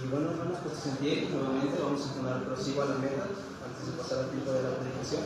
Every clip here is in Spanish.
Y bueno, hermanos, pues en pie, nuevamente vamos a tomar prosigo a la meta antes de pasar al tiempo de la predicación.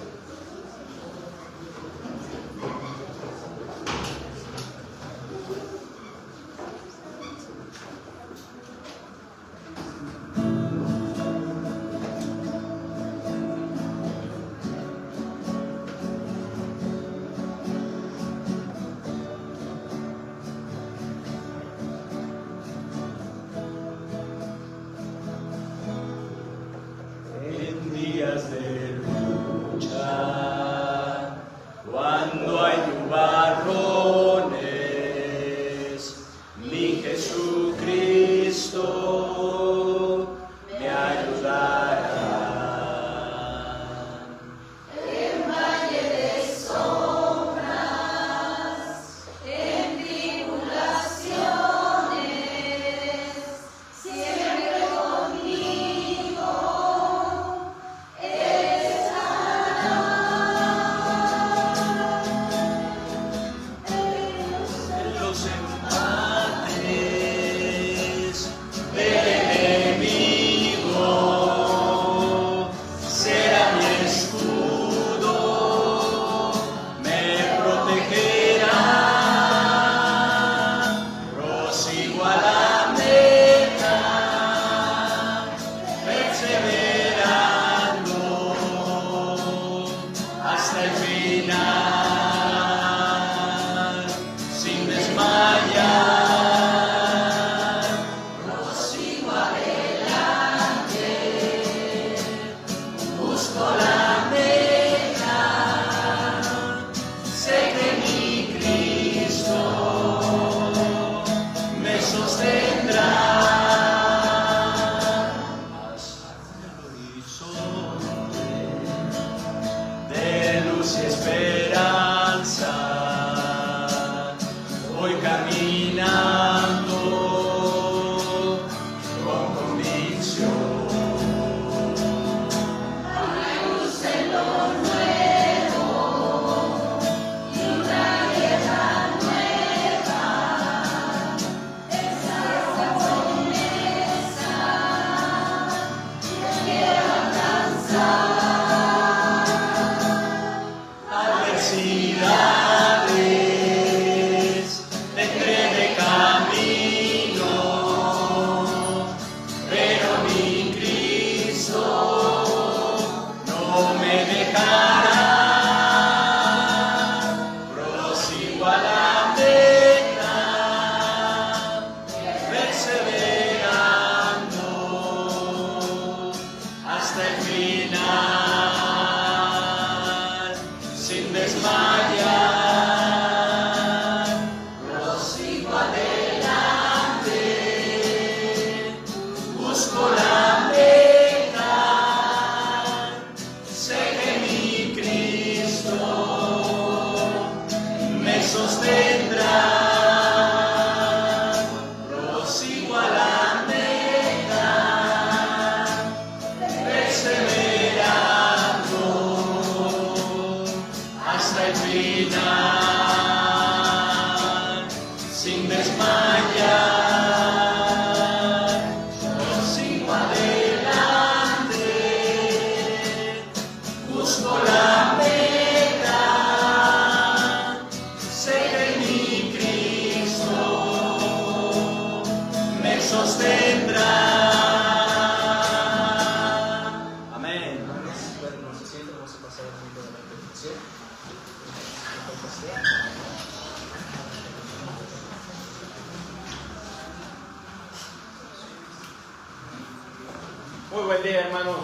Muy buen día, hermanos.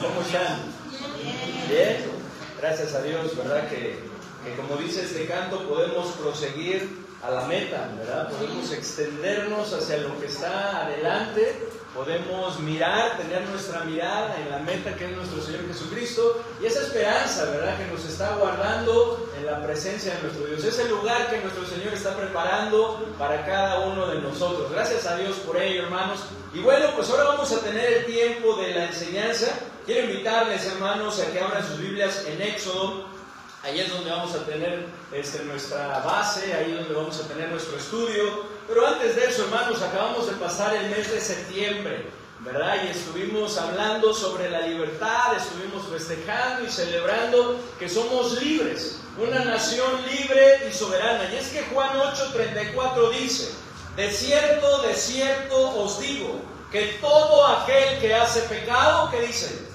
¿Cómo están? Bien. Gracias a Dios, ¿verdad? Que como dice este canto, podemos proseguir a la meta, ¿verdad? Podemos extendernos hacia lo que está adelante, podemos mirar, tener nuestra mirada en la meta que es nuestro Señor Jesucristo, y esa esperanza, ¿verdad? Que nos está guardando en la presencia de nuestro Dios, ese lugar que nuestro Señor está preparando para cada uno de nosotros. Gracias a Dios por ello, hermanos. Y bueno, pues ahora vamos a tener el tiempo de la enseñanza. Quiero invitarles, hermanos, a que abran sus Biblias en Éxodo. Ahí es donde vamos a tener nuestra base, ahí es donde vamos a tener nuestro estudio. Pero antes de eso, hermanos, acabamos de pasar el mes de septiembre, ¿verdad? Y estuvimos hablando sobre la libertad, estuvimos festejando y celebrando que somos libres, una nación libre y soberana. Y es que Juan 8:34 dice: de cierto os digo, que todo aquel que hace pecado, ¿qué dice?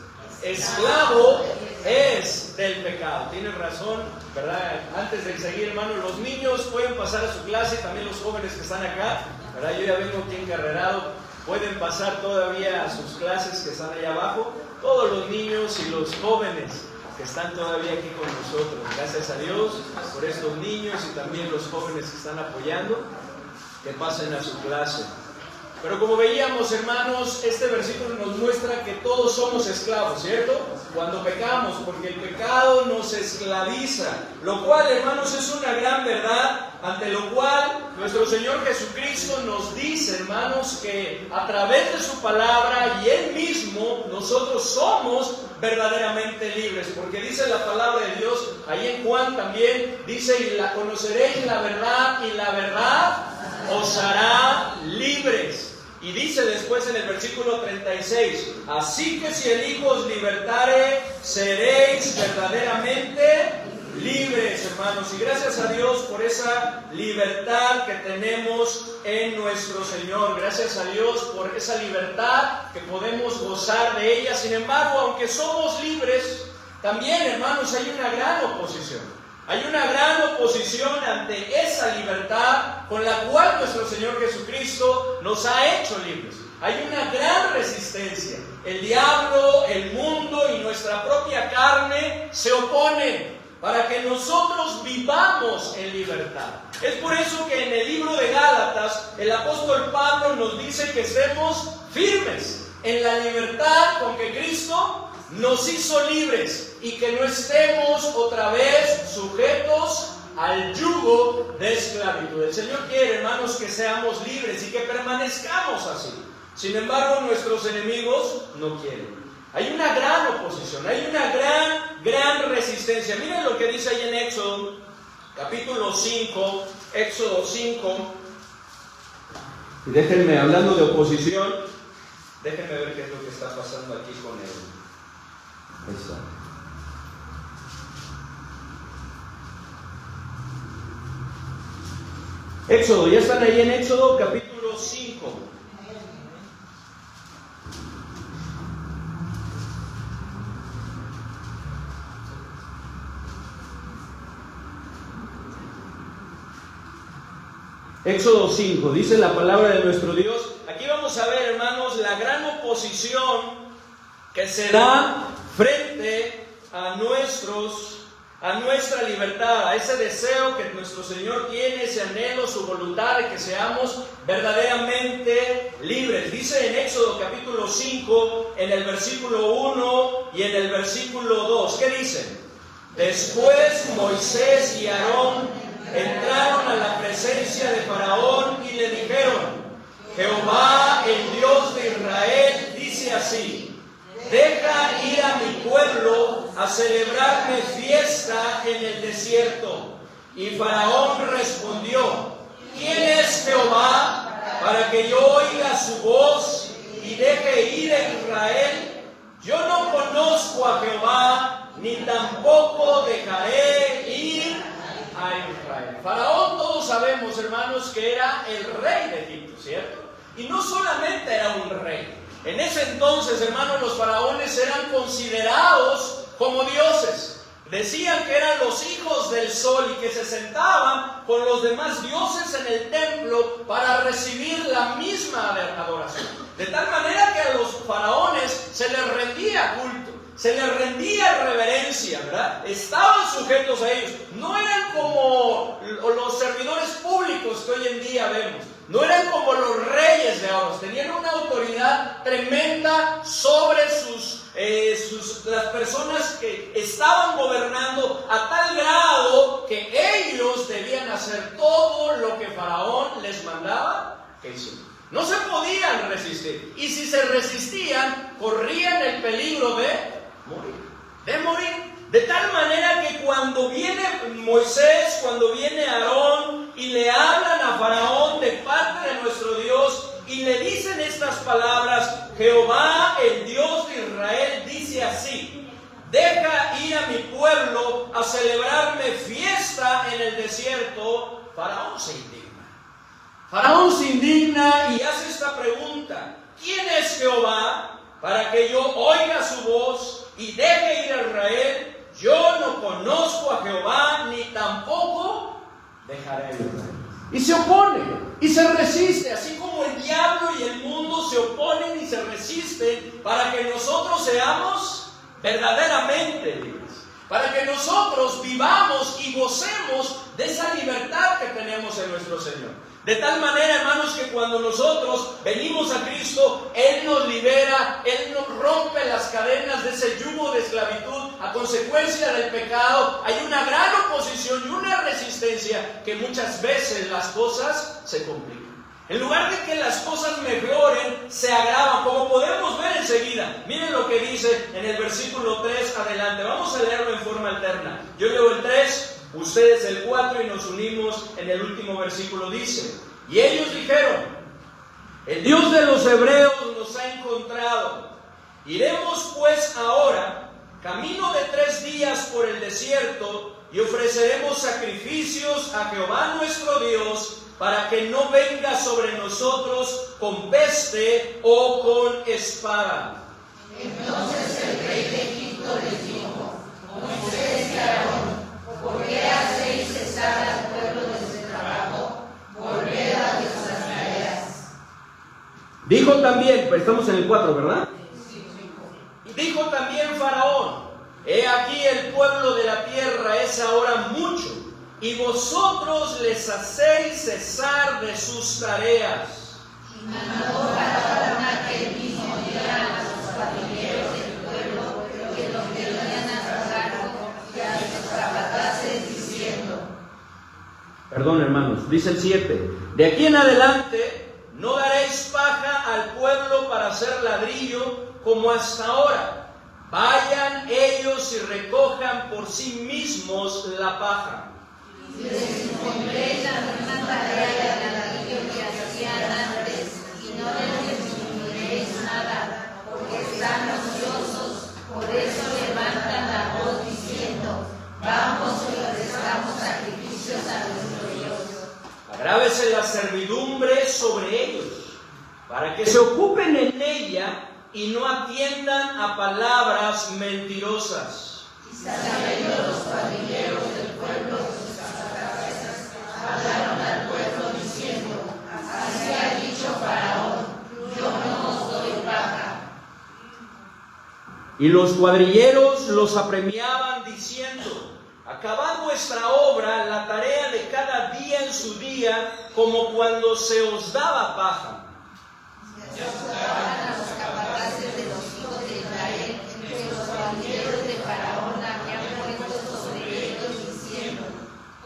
Esclavo es del pecado. Tienes razón, ¿verdad? Antes de seguir, hermano, los niños pueden pasar a su clase, y también los jóvenes que están acá, ¿verdad? Yo ya vengo aquí encarrerado, pueden pasar todavía a sus clases que están allá abajo, todos los niños y los jóvenes que están todavía aquí con nosotros. Gracias a Dios por estos niños y también los jóvenes que están apoyando, que pasen a su clase. Pero como veíamos, hermanos, este versículo nos muestra que todos somos esclavos, ¿cierto? Cuando pecamos, porque el pecado nos esclaviza, lo cual, hermanos, es una gran verdad, ante lo cual nuestro Señor Jesucristo nos dice, hermanos, que a través de su palabra y Él mismo, nosotros somos verdaderamente libres, porque dice la palabra de Dios, ahí en Juan también, dice: y la conoceréis la verdad, y la verdad os hará libres. Y dice después en el versículo 36, así que si el Hijo os libertare, seréis verdaderamente libres, hermanos. Y gracias a Dios por esa libertad que tenemos en nuestro Señor. Gracias a Dios por esa libertad que podemos gozar de ella. Sin embargo, aunque somos libres, también, hermanos, hay una gran oposición. Hay una gran oposición ante esa libertad con la cual nuestro Señor Jesucristo nos ha hecho libres. Hay una gran resistencia. El diablo, el mundo y nuestra propia carne se oponen para que nosotros vivamos en libertad. Es por eso que en el libro de Gálatas el apóstol Pablo nos dice que estemos firmes en la libertad con que Cristo nos hizo libres, y que no estemos otra vez sujetos al yugo de esclavitud. El Señor quiere, hermanos, que seamos libres y que permanezcamos así. Sin embargo, nuestros enemigos no quieren. Hay una gran oposición, hay una gran resistencia. Miren lo que dice ahí en Éxodo, capítulo 5, Éxodo 5. Y déjenme, hablando de oposición, déjenme ver qué es lo que está pasando aquí con él. Ahí está. Éxodo, ya están ahí en Éxodo capítulo 5. Éxodo 5, dice la palabra de nuestro Dios. Aquí vamos a ver, hermanos, la gran oposición que se da frente a nuestra libertad, a ese deseo que nuestro Señor tiene, ese anhelo, su voluntad de que seamos verdaderamente libres. Dice en Éxodo capítulo 5, en el versículo 1 y en el versículo 2, ¿qué dicen? Después Moisés y Aarón entraron a la presencia de Faraón y le dijeron: Jehová, el Dios de Israel, dice así: deja ir a mi pueblo a celebrarme fiesta en el desierto. Y Faraón respondió: ¿quién es Jehová para que yo oiga su voz y deje ir a Israel? Yo no conozco a Jehová, ni tampoco dejaré ir a Israel. Faraón, todos sabemos, hermanos, que era el rey de Egipto, ¿cierto? Y no solamente era un rey. En ese entonces, hermanos, los faraones eran considerados como dioses. Decían que eran los hijos del sol y que se sentaban con los demás dioses en el templo para recibir la misma adoración. De tal manera que a los faraones se les rendía culto, se les rendía reverencia, ¿verdad? Estaban sujetos a ellos. No eran como los servidores públicos que hoy en día vemos. No eran como los reyes de ahora. Tenían una autoridad tremenda sobre las personas que estaban gobernando, a tal grado que ellos debían hacer todo lo que Faraón les mandaba que hicieran. No se podían resistir. Y si se resistían, corrían el peligro de morir. De tal manera que cuando viene Moisés, cuando viene Aarón y le hablan a Faraón de parte de nuestro Dios y le dicen estas palabras, Jehová, el Dios de Israel, dice así: deja ir a mi pueblo a celebrarme fiesta en el desierto. Faraón se indigna. Faraón se indigna y hace esta pregunta: ¿quién es Jehová para que yo oiga su voz y deje ir a Israel? Yo no conozco a Jehová, ni tampoco dejaré ir a Israel. Y se opone, y se resiste, así como el diablo y el mundo se oponen y se resisten para que nosotros seamos verdaderamente libres, para que nosotros vivamos y gocemos de esa libertad que tenemos en nuestro Señor. De tal manera, hermanos, que cuando nosotros venimos a Cristo, Él nos libera, Él nos rompe las cadenas de ese yugo de esclavitud a consecuencia del pecado. Hay una gran oposición y una resistencia que muchas veces las cosas se complican. En lugar de que las cosas mejoren, se agravan, como podemos ver enseguida. Miren lo que dice en el versículo 3 adelante. Vamos a leerlo en forma alterna. Yo leo el 3, ustedes el 4 y nos unimos en el último versículo. Dice: y ellos dijeron, el Dios de los hebreos nos ha encontrado. Iremos pues ahora, camino de 3 días por el desierto, y ofreceremos sacrificios a Jehová nuestro Dios, para que no venga sobre nosotros con peste o con espada. Entonces el rey de Egipto les dijo: Moisés y Aarón, ¿por qué hacéis cesar al pueblo de su trabajo? Volved a vuestras tareas. Dijo también, pero estamos en el 4, ¿verdad? Dijo también Faraón: he aquí el pueblo de la tierra es ahora mucho, y vosotros les hacéis cesar de sus tareas. Y mandó Faraón aquel mismo día a los cuadrilleros del pueblo que los tenían a su cargo y a sus capataces diciendo. Perdón, hermanos, dice el 7: de aquí en adelante no daréis paja al pueblo para hacer ladrillo como hasta ahora. Vayan ellos y recojan por sí mismos la paja. Y les impondréis la misma tarea de ladrillo que hacían antes, y no les disminuiréis nada, porque están ociosos. Por eso levantan la voz diciendo: vamos y ofrezcamos sacrificios a nuestro Dios. Agrávese la servidumbre sobre ellos, para que se ocupen en ella y no atiendan a palabras mentirosas. Y sabiendo los cuadrilleros del pueblo sus capataces, hablaron al pueblo diciendo: así ha dicho Faraón, yo no os doy paja. Y los cuadrilleros los apremiaban diciendo: acabad vuestra obra, la tarea de cada día en su día, como cuando se os daba paja. Y juzgaban a los capataces de los hijos de Israel, que los cuadrilleros de Faraón habían puesto sobre ellos, diciendo: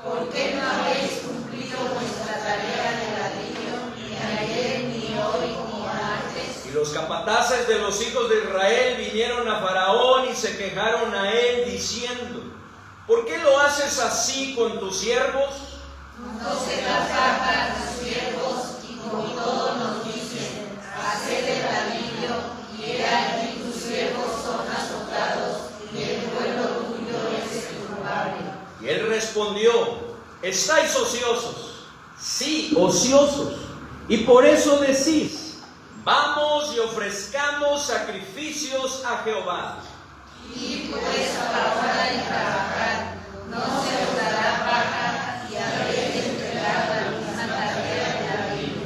¿por qué no habéis cumplido vuestra tarea de ladrillo, ni ayer, ni hoy, ni antes? Y los capataces de los hijos de Israel vinieron a Faraón y se quejaron a él, diciendo: ¿por qué lo haces así con tus siervos? No se da paja a tus siervos, y con todo nos dicen: haced el ladrillo, y he aquí tus siervos son azotados, y el pueblo tuyo es exculpable. Y él respondió: estáis ociosos. Sí, ociosos. Y por eso decís: vamos y ofrezcamos sacrificios a Jehová. Y pues ahora y trabajar, no se os dará paja, y habréis de entregar la misma tarea de ladrillo.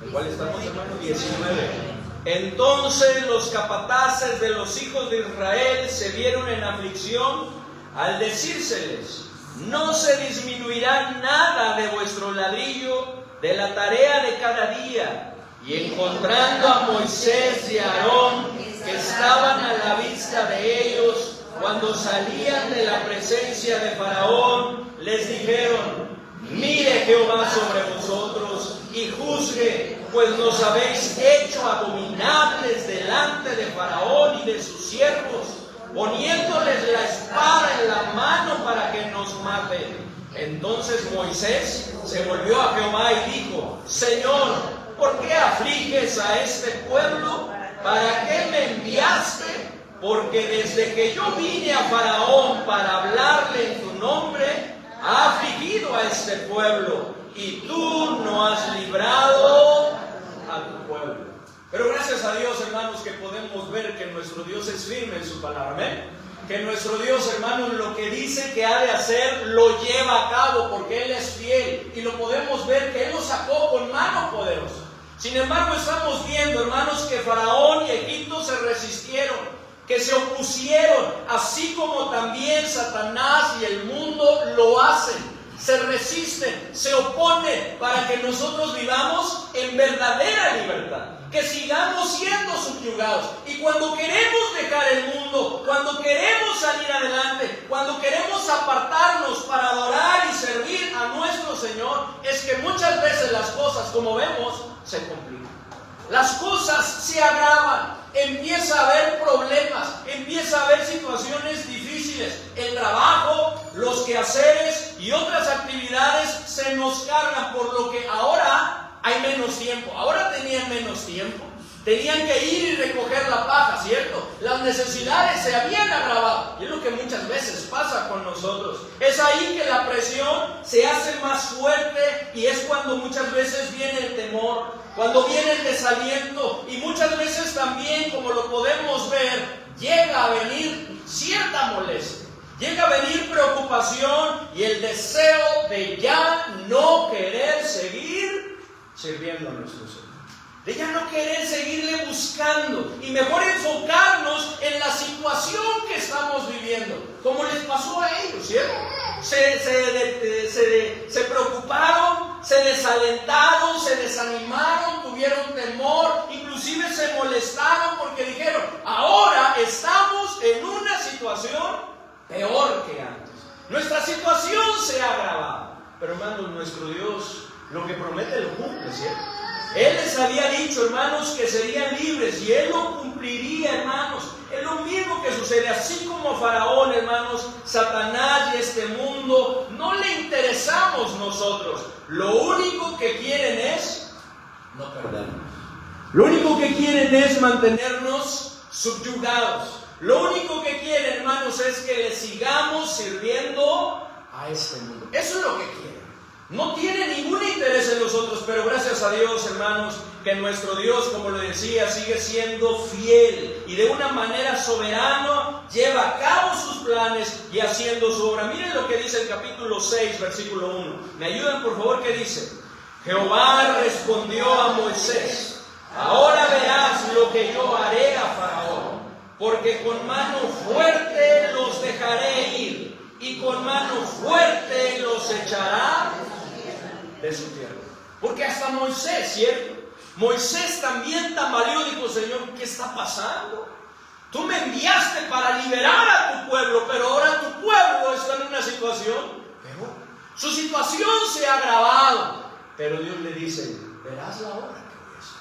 ¿En cuál estamos, hermano? 19. Entonces los capataces de los hijos de Israel se vieron en aflicción al decírseles: no se disminuirá nada de vuestro ladrillo de la tarea de cada día. Y encontrando a Moisés y a Aarón, que estaban a la vista de ellos, cuando salían de la presencia de Faraón, les dijeron: mire Jehová sobre vosotros y juzgue, pues nos habéis hecho abominables delante de Faraón y de sus siervos. poniéndoles la espada en la mano para que nos maten. Entonces Moisés se volvió a Jehová y dijo: Señor, ¿por qué afliges a este pueblo? ¿Para qué me enviaste? Porque desde que yo vine a Faraón para hablarle en tu nombre, ha afligido a este pueblo, y tú no has librado a tu pueblo. Pero gracias a Dios, hermanos, que podemos ver que nuestro Dios es firme en su palabra. Amén. Que nuestro Dios, hermanos, lo que dice que ha de hacer, lo lleva a cabo, porque Él es fiel. Y lo podemos ver que Él lo sacó con mano poderosa. Sin embargo, estamos viendo, hermanos, que Faraón y Egipto se resistieron, que se opusieron, así como también Satanás y el mundo lo hacen. Se resisten, se oponen para que nosotros vivamos en verdadera libertad, que sigamos siendo subyugados. Y cuando queremos dejar el mundo, cuando queremos salir adelante, cuando queremos apartarnos para adorar y servir a nuestro Señor, es que muchas veces las cosas, como vemos, se complican. Las cosas se agravan, empieza a haber problemas, empieza a haber situaciones difíciles. El trabajo, los quehaceres y otras actividades se nos cargan, por lo que ahora hay menos tiempo. Ahora tenían menos tiempo. Tenían que ir y recoger la paja, ¿cierto? Las necesidades se habían agravado. Y es lo que muchas veces pasa con nosotros. Es ahí que la presión se hace más fuerte, y es cuando muchas veces viene el temor, cuando viene el desaliento, y muchas veces también, como lo podemos ver, llega a venir cierta molestia, llega a venir preocupación y el deseo de ya no querer seguir sirviendo a nuestro Señor, de ya no querer seguirle buscando y mejor enfocarnos en la situación que estamos viviendo, como les pasó a ellos, ¿cierto? Se preocuparon, se desalentaron, se desanimaron, tuvieron temor, inclusive se molestaron porque dijeron: ahora estamos en una situación peor que antes. Nuestra situación se ha agravado. Pero hermanos, nuestro Dios lo que promete lo cumple, ¿cierto? Él les había dicho, hermanos, que serían libres, y Él lo cumpliría, hermanos. Es lo mismo que sucede, así como Faraón, hermanos, Satanás y este mundo, no le interesamos nosotros. Lo único que quieren es no perdernos. Lo único que quieren es mantenernos subyugados. Lo único que quieren, hermanos, es que le sigamos sirviendo a este mundo. Eso es lo que quieren. No tiene ningún interés en nosotros, pero gracias a Dios, hermanos, que nuestro Dios, como lo decía, sigue siendo fiel y de una manera soberana lleva a cabo sus planes y haciendo su obra. Miren lo que dice el capítulo 6, versículo 1. ¿Me ayudan, por favor? ¿Qué dice? Jehová respondió a Moisés: ahora verás lo que yo haré a Faraón, porque con mano fuerte los dejaré ir, y con mano fuerte los echará de su tierra. Porque hasta Moisés, ¿cierto? Moisés también tambaleó, dijo: Señor, ¿qué está pasando? Tú me enviaste para liberar a tu pueblo, pero ahora tu pueblo está en una situación peor. Su situación se ha agravado. Pero Dios le dice: verás la hora que voy a hacer.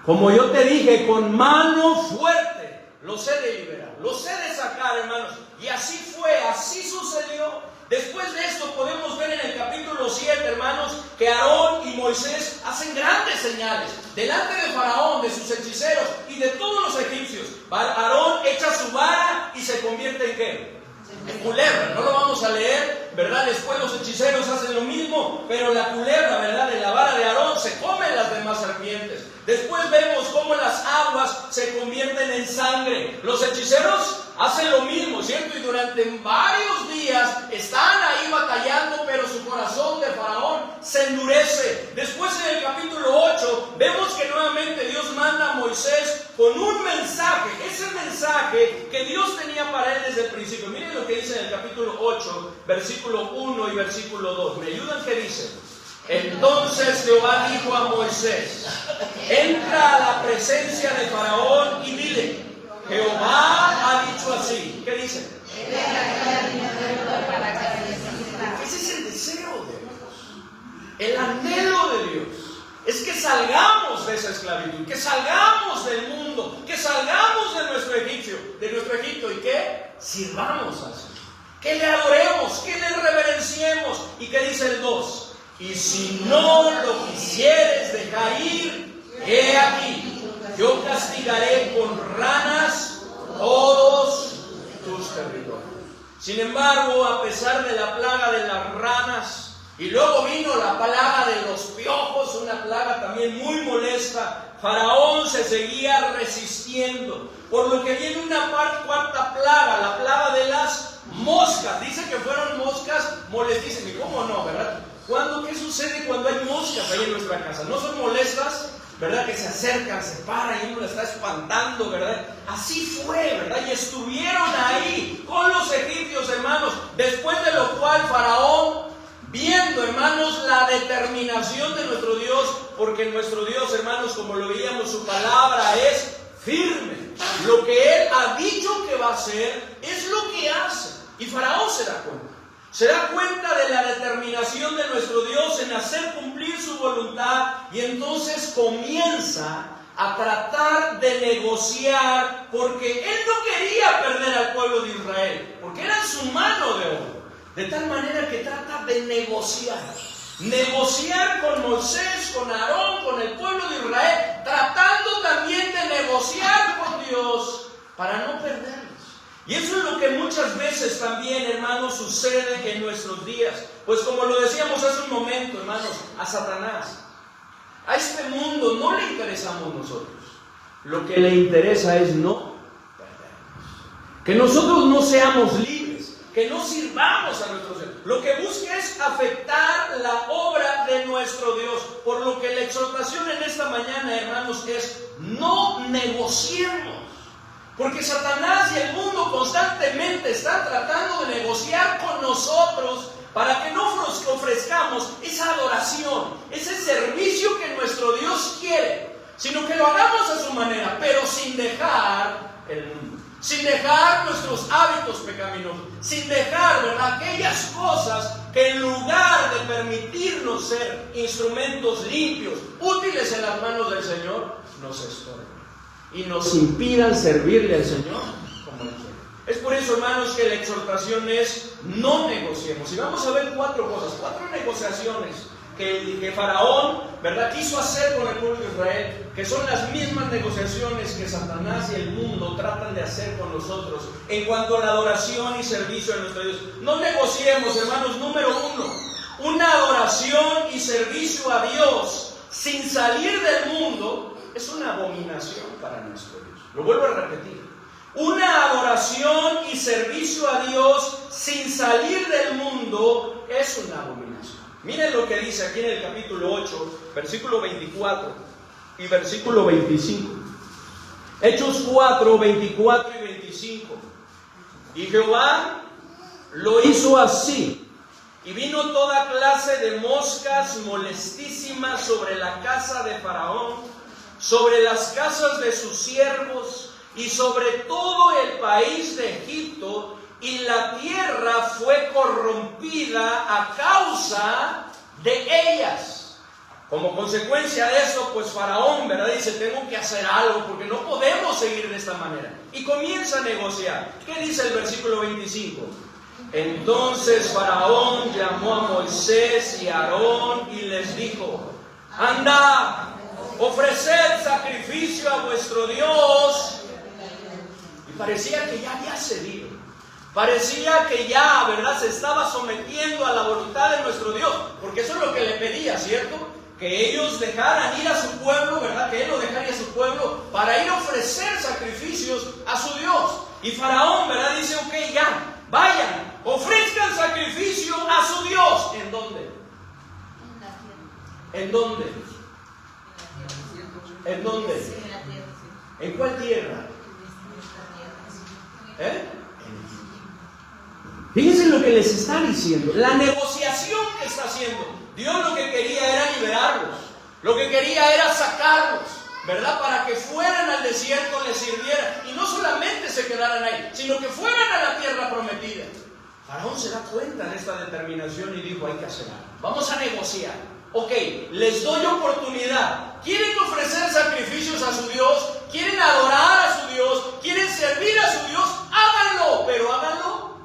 Como yo te dije, con mano fuerte los he de liberar, los he de sacar, hermanos. Y así fue, así sucedió. Después de esto podemos ver en el capítulo 7, hermanos, que Aarón y Moisés hacen grandes señales delante de Faraón, de sus hechiceros y de todos los egipcios. Aarón echa su vara y se convierte en ¿qué? En culebra. No lo vamos a leer, ¿verdad? Después los hechiceros hacen lo mismo, pero la culebra, ¿verdad?, de la vara de Aarón se comen las demás serpientes. Después vemos cómo las aguas se convierten en sangre. Los hechiceros hacen lo mismo, ¿cierto? Y durante varios días están ahí batallando, pero su corazón de Faraón se endurece. Después en el capítulo 8 vemos que nuevamente Dios manda a Moisés con un mensaje, ese mensaje que Dios tenía para él desde el principio. Miren lo que dice en el capítulo 8, versículo 1 y versículo 2. ¿Me ayudan? ¿Qué dice? Entonces Jehová dijo a Moisés: entra a la presencia de Faraón y dile: Jehová ha dicho así. ¿Qué dice? Ese es el deseo de Dios, el anhelo de Dios, es que salgamos de esa esclavitud, que salgamos del mundo, que salgamos de nuestro Egipto y que sirvamos al Señor, que le adoremos, que le reverenciemos. ¿Y qué dice el 2? Y si no lo quisieres dejar ir, he aquí, yo castigaré con ranas todos tus territorios. Sin embargo, a pesar de la plaga de las ranas, y luego vino la plaga de los piojos, una plaga también muy molesta, Faraón se seguía resistiendo, por lo que viene una cuarta plaga, la plaga de las moscas. Dice que fueron moscas molestísimas. ¿Y cómo no, verdad? ¿Qué sucede cuando hay moscas ahí en nuestra casa? ¿No son molestas? ¿Verdad? Que se acercan, se paran y uno la está espantando, ¿verdad? Así fue, ¿verdad? Y estuvieron ahí con los egipcios, hermanos, después de lo cual Faraón, viendo, hermanos, la determinación de nuestro Dios, porque nuestro Dios, hermanos, como lo veíamos, su palabra es firme. Lo que Él ha dicho que va a hacer es lo que hace. Y Faraón se da cuenta. Se da cuenta de la determinación de nuestro Dios en hacer cumplir su voluntad, y entonces comienza a tratar de negociar, porque Él no quería perder al pueblo de Israel, porque era su mano de obra. De tal manera que trata de negociar con Moisés, con Aarón, con el pueblo de Israel, tratando también de negociar con Dios para no perderlos. Y eso es lo que muchas veces también, hermanos, sucede en nuestros días. Pues como lo decíamos hace un momento, hermanos, a Satanás, a este mundo no le interesamos nosotros. Lo que le interesa es no perdernos, que nosotros no seamos libres, que no sirvamos a nuestro Dios. Lo que busca es afectar la obra de nuestro Dios. Por lo que la exhortación en esta mañana, hermanos, es no negociemos. Porque Satanás y el mundo constantemente están tratando de negociar con nosotros para que no ofrezcamos esa adoración, ese servicio que nuestro Dios quiere, sino que lo hagamos a su manera, pero sin dejar el mundo, sin dejar nuestros hábitos pecaminosos, sin dejar, ¿verdad?, aquellas cosas que en lugar de permitirnos ser instrumentos limpios, útiles en las manos del Señor, nos estorban y nos impidan servirle al Señor como Él quiere. Es por eso, hermanos, que la exhortación es no negociemos. Y vamos a ver cuatro negociaciones que Faraón, ¿verdad?, quiso hacer con el pueblo de Israel, que son las mismas negociaciones que Satanás y el mundo tratan de hacer con nosotros en cuanto a la adoración y servicio a nuestro Dios. No negociemos, hermanos. Número 1, una adoración y servicio a Dios sin salir del mundo es una abominación para nuestro Dios. Lo vuelvo a repetir. Una adoración y servicio a Dios sin salir del mundo es una abominación. Miren lo que dice aquí en el capítulo 8, versículo 24 y versículo 25. Hechos 4, 24 y 25. Y Jehová lo hizo así. Y vino toda clase de moscas molestísimas sobre la casa de Faraón, sobre las casas de sus siervos y sobre todo el país de Egipto, y la tierra fue corrompida a causa de ellas. Como consecuencia de esto, pues Faraón, ¿verdad?, dice: tengo que hacer algo porque no podemos seguir de esta manera. Y comienza a negociar. ¿Qué dice el versículo 25? Entonces Faraón llamó a Moisés y a Aarón y les dijo: andad, ofreced sacrificio a vuestro Dios. Y parecía que ya había cedido. Parecía que ya, ¿verdad?, se estaba sometiendo a la voluntad de nuestro Dios. Porque eso es lo que le pedía, ¿cierto? Que ellos dejaran ir a su pueblo, ¿verdad? Que Él lo dejara ir a su pueblo para ir a ofrecer sacrificios a su Dios. Y Faraón, ¿verdad?, dice: ok, ya, vayan, ofrezcan sacrificio a su Dios. ¿En dónde? ¿En dónde? ¿En dónde? ¿En cuál tierra? Fíjense lo que les está diciendo. La negociación que está haciendo. Dios lo que quería era liberarlos. Lo que quería era sacarlos, ¿verdad?, para que fueran al desierto, les sirvieran. Y no solamente se quedaran ahí, sino que fueran a la tierra prometida. Faraón se da cuenta de esta determinación y dijo: hay que hacer algo. Vamos a negociar. Ok, les doy oportunidad. ¿Quieren ofrecer sacrificios a su Dios? ¿Quieren adorar a su Dios? ¿Quieren servir a su Dios? Háganlo, pero háganlo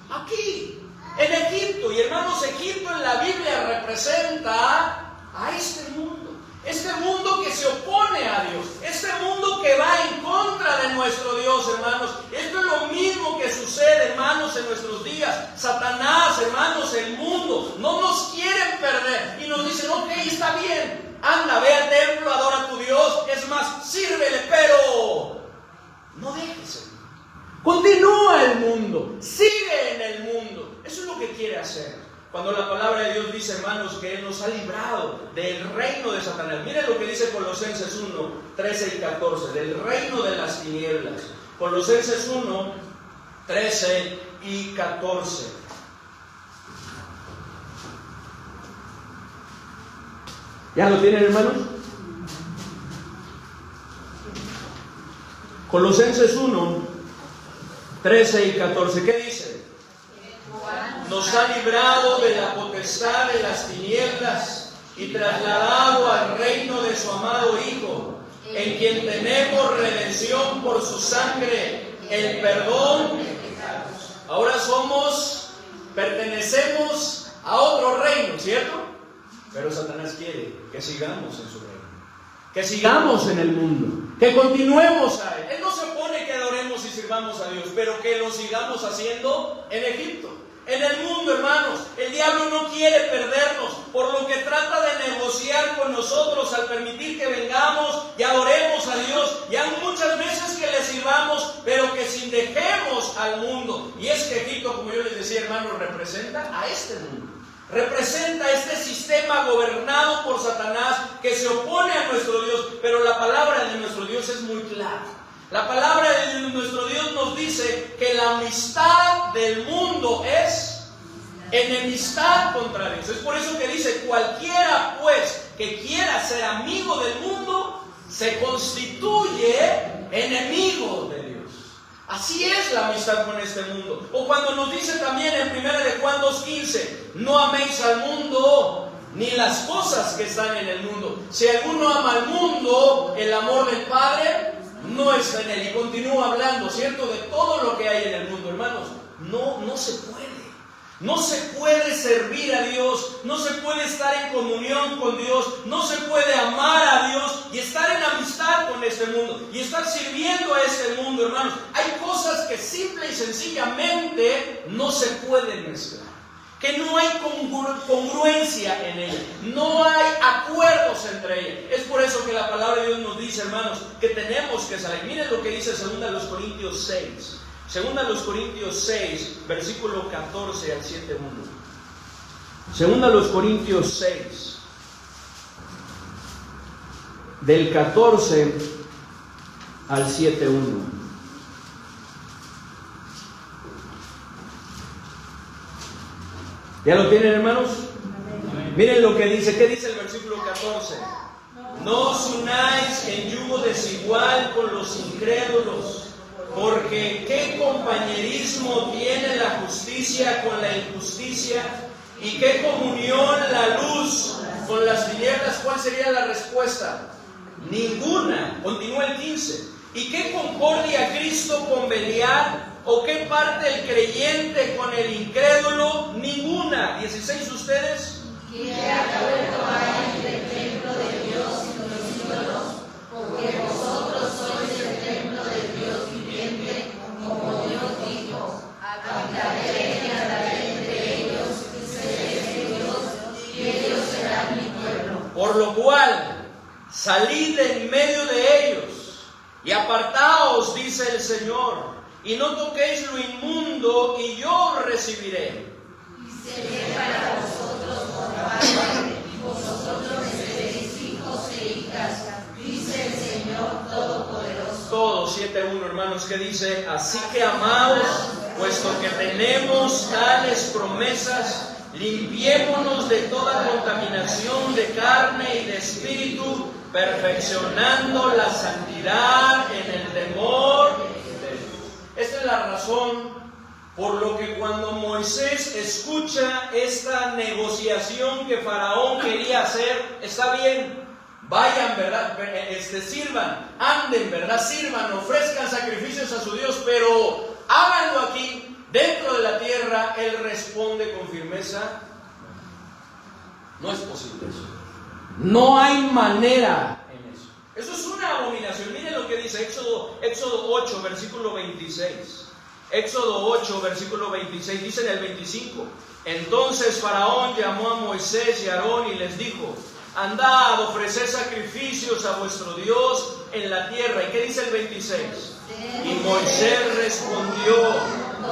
aquí, en Egipto. Y hermanos, Egipto en la Biblia representa a este mundo. Este mundo que se opone a Dios, este mundo que va en contra de nuestro Dios, hermanos. Esto es lo mismo que sucede, hermanos, en nuestros días. Satanás, hermanos, el mundo, no nos quieren perder y nos dicen, ok, está bien, anda, ve al templo, adora a tu Dios, es más, sírvele, pero no dejes el mundo. Continúa el mundo, sigue en el mundo. Eso es lo que quiere hacer. Cuando la palabra de Dios dice, hermanos, que Él nos ha librado del reino de Satanás. Miren lo que dice Colosenses 1, 13 y 14, del reino de las tinieblas. Colosenses 1, 13 y 14. ¿Ya lo tienen, hermanos? Colosenses 1, 13 y 14. ¿Qué dice? Nos ha librado de la potestad de las tinieblas y trasladado al reino de su amado Hijo, en quien tenemos redención por su sangre, el perdón. Ahora pertenecemos a otro reino, ¿cierto? Pero Satanás quiere que sigamos en su reino, que sigamos en el mundo, que continuemos a Él. Él no se opone que adoremos y sirvamos a Dios, pero que lo sigamos haciendo en Egipto. En el mundo, hermanos, el diablo no quiere perdernos, por lo que trata de negociar con nosotros al permitir que vengamos y adoremos a Dios. Y hay muchas veces que le sirvamos, pero que sin dejemos al mundo. Y es que Egipto, como yo les decía, hermanos, representa a este mundo. Representa este sistema gobernado por Satanás que se opone a nuestro Dios. Pero la palabra de nuestro Dios es muy clara. La palabra de nuestro Dios nos dice que la amistad del mundo es enemistad contra Dios. Es por eso que dice, cualquiera pues que quiera ser amigo del mundo, se constituye enemigo de Dios. Así es la amistad con este mundo. O cuando nos dice también en 1 Juan 2:15, no améis al mundo ni las cosas que están en el mundo. Si alguno ama al mundo, el amor del Padre no está en él. Y continúa hablando, ¿cierto?, de todo lo que hay en el mundo, hermanos. No se puede. No se puede servir a Dios, no se puede estar en comunión con Dios, no se puede amar a Dios y estar en amistad con este mundo y estar sirviendo a este mundo, hermanos. Hay cosas que simple y sencillamente no se pueden mezclar, que no hay congruencia en ella, no hay acuerdos entre ellas. Es por eso que la palabra de Dios nos dice, hermanos, que tenemos que salir. Miren lo que dice 2 Corintios 6. 2 Corintios 6, versículo 14 al 7:1. 2 Corintios 6, del 14 al 7:1. ¿Ya lo tienen, hermanos? Miren lo que dice. ¿Qué dice el versículo 14? No os unáis en yugo desigual con los incrédulos, porque ¿qué compañerismo tiene la justicia con la injusticia? ¿Y qué comunión la luz con las tinieblas? ¿Cuál sería la respuesta? Ninguna. Continúa el 15. ¿Y qué concordia Cristo con Belial? ¿O qué parte el creyente con el incrédulo? Ninguna. 16 ustedes. ¿Qué acuerdo hay entre el templo de Dios y los ídolos? Porque vosotros sois el templo del Dios viviente, como Dios dijo, habitaré y andaré entre ellos, y seré Dios, y ellos serán mi pueblo. Por lo cual, salid en medio de ellos, y apartaos, dice el Señor, y no toquéis lo inmundo, y yo os recibiré. Y seré para vosotros por padre, y vosotros me seréis hijos e hijas, dice el Señor Todopoderoso. Todos, 7:1, hermanos, que dice, así que amados, puesto que tenemos tales promesas, limpiémonos de toda contaminación de carne y de espíritu, perfeccionando la santidad en el temor de Dios. Esta es la razón Por lo que cuando Moisés escucha esta negociación que Faraón quería hacer, está bien, vayan, ¿verdad? Sirvan, anden, ¿verdad? Sirvan, ofrezcan sacrificios a su Dios, pero háganlo aquí, dentro de la tierra. Él responde con firmeza: no es posible eso. No hay manera en eso. Eso es una abominación. Miren lo que dice Éxodo 8, versículo 26. Éxodo 8, versículo 26, dice en el 25: entonces Faraón llamó a Moisés y a Aarón y les dijo: andad, ofreced sacrificios a vuestro Dios en la tierra. ¿Y qué dice el 26? Y Moisés respondió: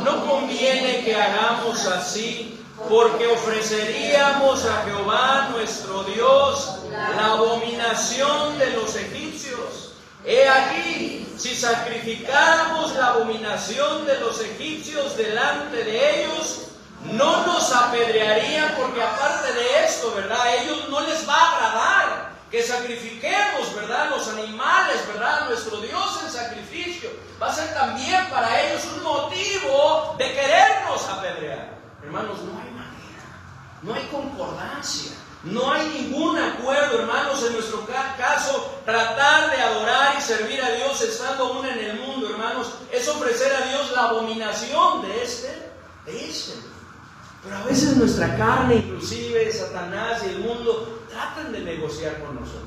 no conviene que hagamos así, porque ofreceríamos a Jehová nuestro Dios la abominación de los egipcios. He aquí, si sacrificáramos la abominación de los egipcios delante de ellos, no nos apedrearían, porque aparte de esto, ¿verdad?, a ellos no les va a agradar que sacrifiquemos, ¿verdad?, los animales, ¿verdad?, a nuestro Dios en sacrificio. Va a ser también para ellos un motivo de querernos apedrear. Hermanos, no hay manera, no hay concordancia, no hay ningún acuerdo, hermanos. En nuestro caso, tratar de adorar y servir a Dios estando aún en el mundo, hermanos, es ofrecer a Dios la abominación de este. Pero a veces nuestra carne, inclusive Satanás y el mundo, tratan de negociar con nosotros,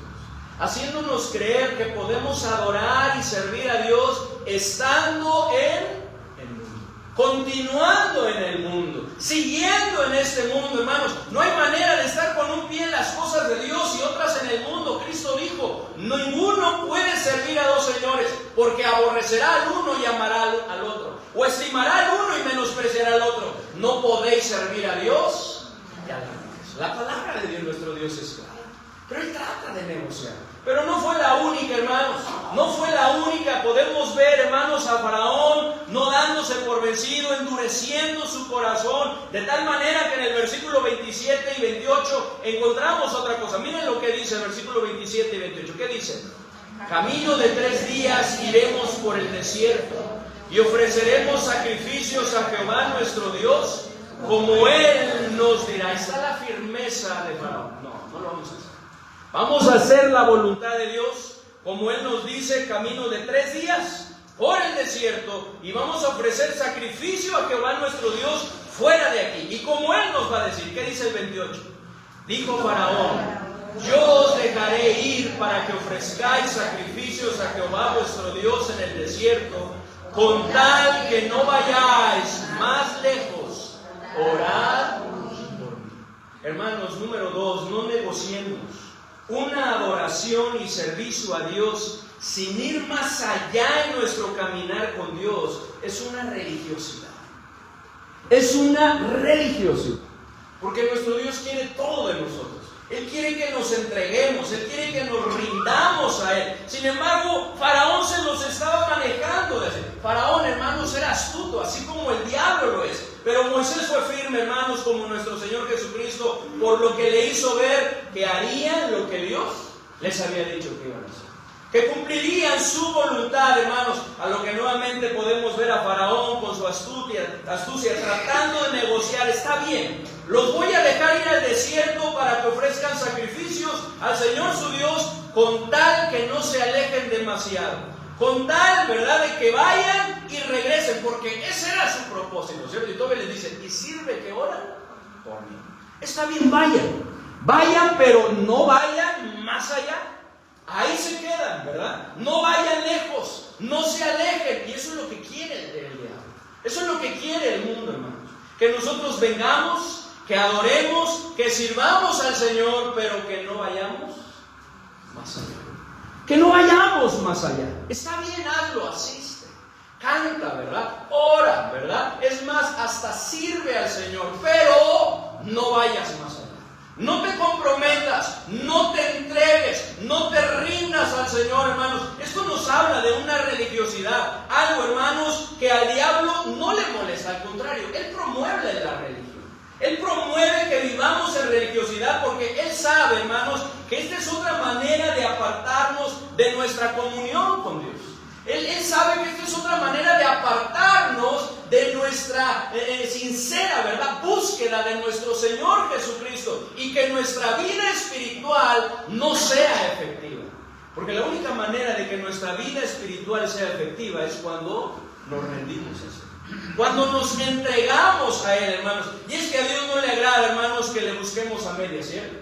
haciéndonos creer que podemos adorar y servir a Dios estando en el mundo, continuando en el mundo, siguiendo en este mundo, hermanos. No hay manera de estar con un pie en las cosas de Dios y otras en el mundo. Cristo dijo: ninguno puede servir a dos señores, porque aborrecerá al uno y amará al otro, o estimará al uno y menospreciará al otro. No podéis servir a Dios y a la riqueza. La palabra de Dios, nuestro Dios, es clara, pero Él trata de negociar. Pero no fue la única, hermanos, no fue la única. Podemos ver, hermanos, a Faraón no dándose por vencido, endureciendo su corazón, de tal manera que en el versículo 27 y 28 encontramos otra cosa. Miren lo que dice el versículo 27 y 28. ¿Qué dice? Camino de 3 días iremos por el desierto y ofreceremos sacrificios a Jehová nuestro Dios, como Él nos dirá. Está la firmeza de Faraón. No lo vamos a hacer. Vamos a hacer la voluntad de Dios, como Él nos dice, camino de 3 días por el desierto, y vamos a ofrecer sacrificio a Jehová nuestro Dios fuera de aquí. Y como Él nos va a decir, ¿qué dice el 28? Dijo Faraón: yo os dejaré ir para que ofrezcáis sacrificios a Jehová vuestro Dios en el desierto, con tal que no vayáis más lejos. Orad por mí. Hermanos, número 2, no negociemos una adoración y servicio a Dios sin ir más allá en nuestro caminar con Dios. Es una religiosidad. Es una religiosidad. Porque nuestro Dios quiere todo de nosotros. Él quiere que nos entreguemos, Él quiere que nos rindamos a Él. Sin embargo, Faraón se los estaba manejando. Faraón, hermanos, era astuto, así como el diablo lo es. Pero Moisés fue firme, hermanos, como nuestro Señor Jesucristo, por lo que le hizo ver que harían lo que Dios les había dicho que iban a hacer, que cumplirían su voluntad, hermanos. A lo que nuevamente podemos ver a Faraón con su astucia, tratando de negociar. Está bien, los voy a dejar ir al desierto para que ofrezcan sacrificios al Señor su Dios, con tal que no se alejen demasiado, con tal, ¿verdad?, de que vayan y regresen, porque ese era su propósito, ¿cierto? Y todavía les dice: y sirve que oran por mí. Está bien, vayan, pero no vayan más allá. Ahí se quedan, ¿verdad? No vayan lejos, no se alejen. Y eso es lo que quiere el diablo. Eso es lo que quiere el mundo, hermanos. Que nosotros vengamos, que adoremos, que sirvamos al Señor, pero que no vayamos más allá. Que no vayamos más allá. Está bien, hazlo, asiste, canta, ¿verdad? Ora, ¿verdad? Es más, hasta sirve al Señor, pero no vayas más allá. No te comprometas, no te entregues, no te rindas al Señor, hermanos. Esto nos habla de una religiosidad, algo, hermanos, que al diablo no le molesta. Al contrario, él promueve la religión. Él promueve que vivamos en religiosidad, porque Él sabe, hermanos, que esta es otra manera de apartarnos de nuestra comunión con Dios. Él sabe que esta es otra manera de apartarnos de nuestra sincera, ¿verdad?, búsqueda de nuestro Señor Jesucristo, y que nuestra vida espiritual no sea efectiva. Porque la única manera de que nuestra vida espiritual sea efectiva es cuando nos rendimos a Él, cuando nos entregamos a Él, hermanos. Y es que a Dios no le agrada, hermanos, que le busquemos a medias, ¿cierto?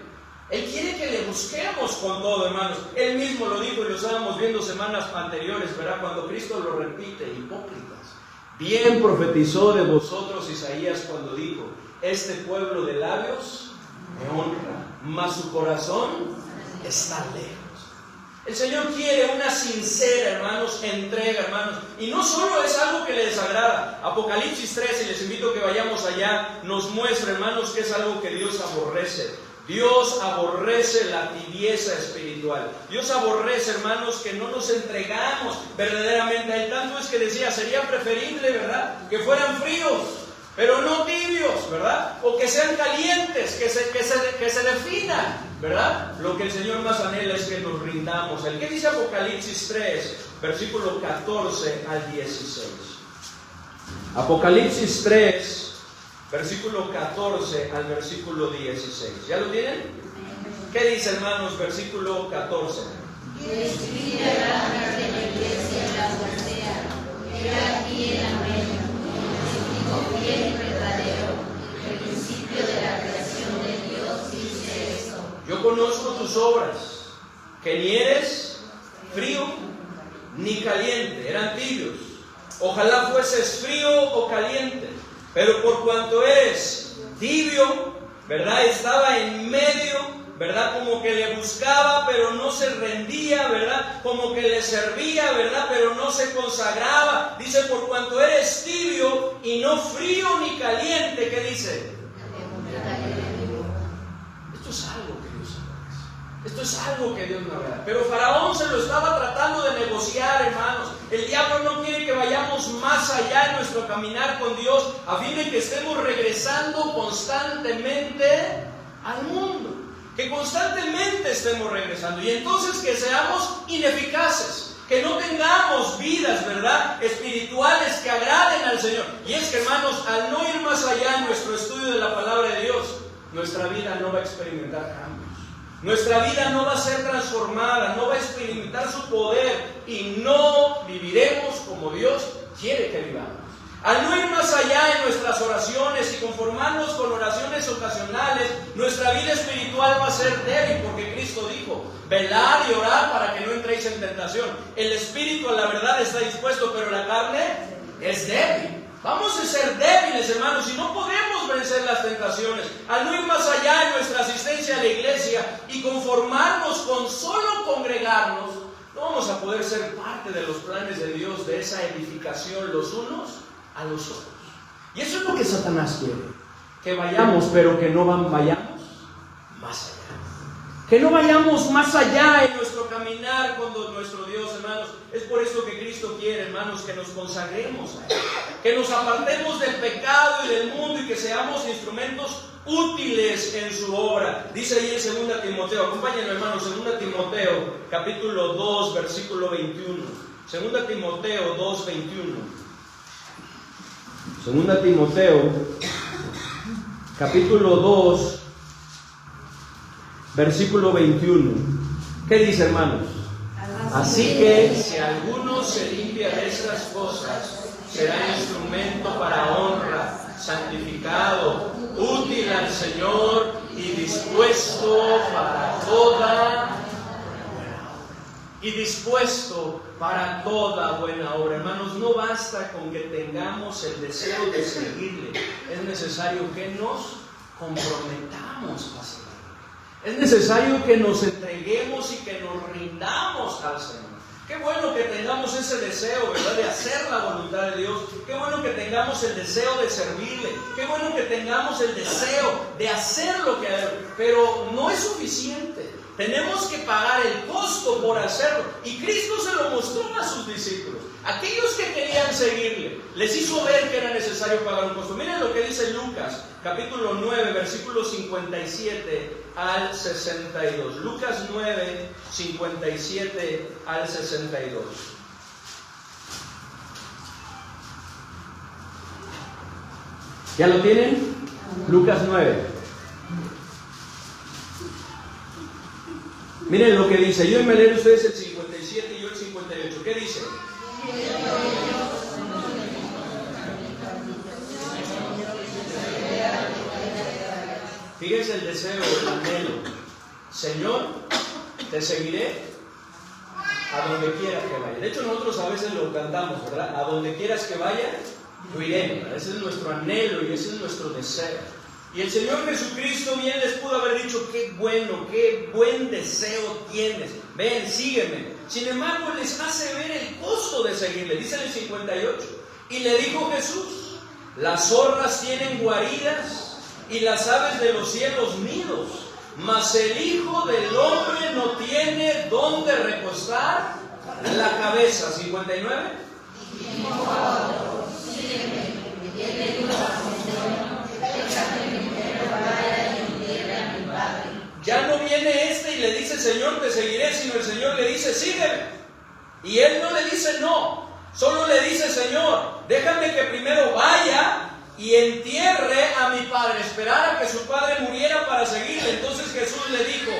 Él quiere que le busquemos con todo, hermanos. Él mismo lo dijo y lo estábamos viendo semanas anteriores, ¿verdad? Cuando Cristo lo repite: hipócritas, bien profetizó de vosotros Isaías cuando dijo: este pueblo de labios me honra, mas su corazón está lejos. El Señor quiere una sincera, hermanos, entrega, hermanos. Y no solo es algo que le desagrada. Apocalipsis 3, y les invito a que vayamos allá, nos muestra, hermanos, que es algo que Dios aborrece. Dios aborrece la tibieza espiritual. Dios aborrece, hermanos, que no nos entregamos verdaderamente a Él. Tanto es que decía, sería preferible, ¿verdad?, que fueran fríos, pero no tibios, ¿verdad? O que sean calientes, que se definan, ¿verdad? Lo que el Señor más anhela es que nos rindamos. ¿El qué dice Apocalipsis 3, versículo 14 al 16? Apocalipsis 3, versículo 14 al versículo 16. ¿Ya lo tienen? ¿Qué dice, hermanos, versículo 14? Escribe al ángel de la iglesia en la Odisea: he aquí el amén, el fiel y verdadero, el principio de la creación de Dios, dice esto: yo conozco tus obras, que ni eres frío ni caliente. Eran tibios. Ojalá fueses frío o caliente. Pero por cuanto eres tibio, ¿verdad?, estaba en medio, ¿verdad?, como que le buscaba, pero no se rendía, ¿verdad?, como que le servía, ¿verdad?, pero no se consagraba. Dice: por cuanto eres tibio y no frío ni caliente, ¿qué dice? Esto es algo que Dios aborrece. Esto es algo que Dios no agrada. Pero Faraón se lo estaba tratando de negociar, hermanos. El diablo no quiere que vayamos más allá en nuestro caminar con Dios, a fin de que estemos regresando constantemente al mundo, que constantemente estemos regresando, y entonces que seamos ineficaces, que no tengamos vidas, ¿verdad?, espirituales que agraden al Señor. Y es que, hermanos, al no ir más allá en nuestro estudio de la palabra de Dios, nuestra vida no va a experimentar cambios. Nuestra vida no va a ser transformada, no va a experimentar su poder, y no viviremos como Dios quiere que vivamos. Al no ir más allá en nuestras oraciones y conformarnos con oraciones ocasionales, nuestra vida espiritual va a ser débil, porque Cristo dijo: velar y orar para que no entréis en tentación. El espíritu, a la verdad, está dispuesto, pero la carne es débil. Vamos a ser débiles, hermanos, y no podemos vencer las tentaciones. Al no ir más allá en nuestra asistencia a la iglesia y conformarnos con solo congregarnos, no vamos a poder ser parte de los planes de Dios, de esa edificación los unos a los otros. Y eso es lo que Satanás quiere: que vayamos, pero que no vayamos más allá. Que no vayamos más allá en nuestro caminar con nuestro Dios, hermanos. Es por eso que Cristo quiere, hermanos, que nos consagremos a Él, que nos apartemos del pecado y del mundo, y que seamos instrumentos útiles en su obra. Dice ahí en 2 Timoteo, acompáñenme, hermanos, 2 Timoteo, capítulo 2, versículo 21. 2 Timoteo 2, 21. 2 Timoteo, capítulo 2, versículo 21. ¿Qué dice, hermanos? Así que si alguno se limpia de estas cosas, será instrumento para honra, santificado, útil al Señor y dispuesto para toda buena obra. Hermanos, no basta con que tengamos el deseo de seguirle, es necesario que nos comprometamos a seguirle. Es necesario que nos entreguemos y que nos rindamos al Señor. Qué bueno que tengamos ese deseo, ¿verdad?, de hacer la voluntad de Dios. Qué bueno que tengamos el deseo de servirle. Qué bueno que tengamos el deseo de hacer lo que haremos. Pero no es suficiente. Tenemos que pagar el costo por hacerlo. Y Cristo se lo mostró a sus discípulos. Aquellos que querían seguirle, les hizo ver que era necesario pagar un costo. Miren lo que dice Lucas, capítulo 9, versículos 57 al 62. Lucas 9, 57 al 62. ¿Ya lo tienen? Lucas 9. Miren lo que dice. Ayúdenme a leer ustedes el 57 y yo el 58. ¿Qué dice? Fíjense el deseo, el anhelo. Señor, te seguiré a donde quieras que vaya. De hecho, nosotros a veces lo cantamos, ¿verdad? A donde quieras que vaya, lo iré. Ese es nuestro anhelo y ese es nuestro deseo. Y el Señor Jesucristo bien les pudo haber dicho: qué bueno, qué buen deseo tienes. Ven, sígueme. Sin embargo, les hace ver el costo de seguirle. Dice en el 58. Y le dijo Jesús: las zorras tienen guaridas y las aves de los cielos nidos, mas el Hijo del Hombre no tiene dónde recostar la cabeza. 59. Ya no viene este y le dice: Señor, te seguiré, sino el Señor le dice: sígueme. Y él no le dice no, solo le dice: Señor, déjame que primero vaya y entierre a mi padre. Esperara que su padre muriera para seguirle. Entonces Jesús le dijo: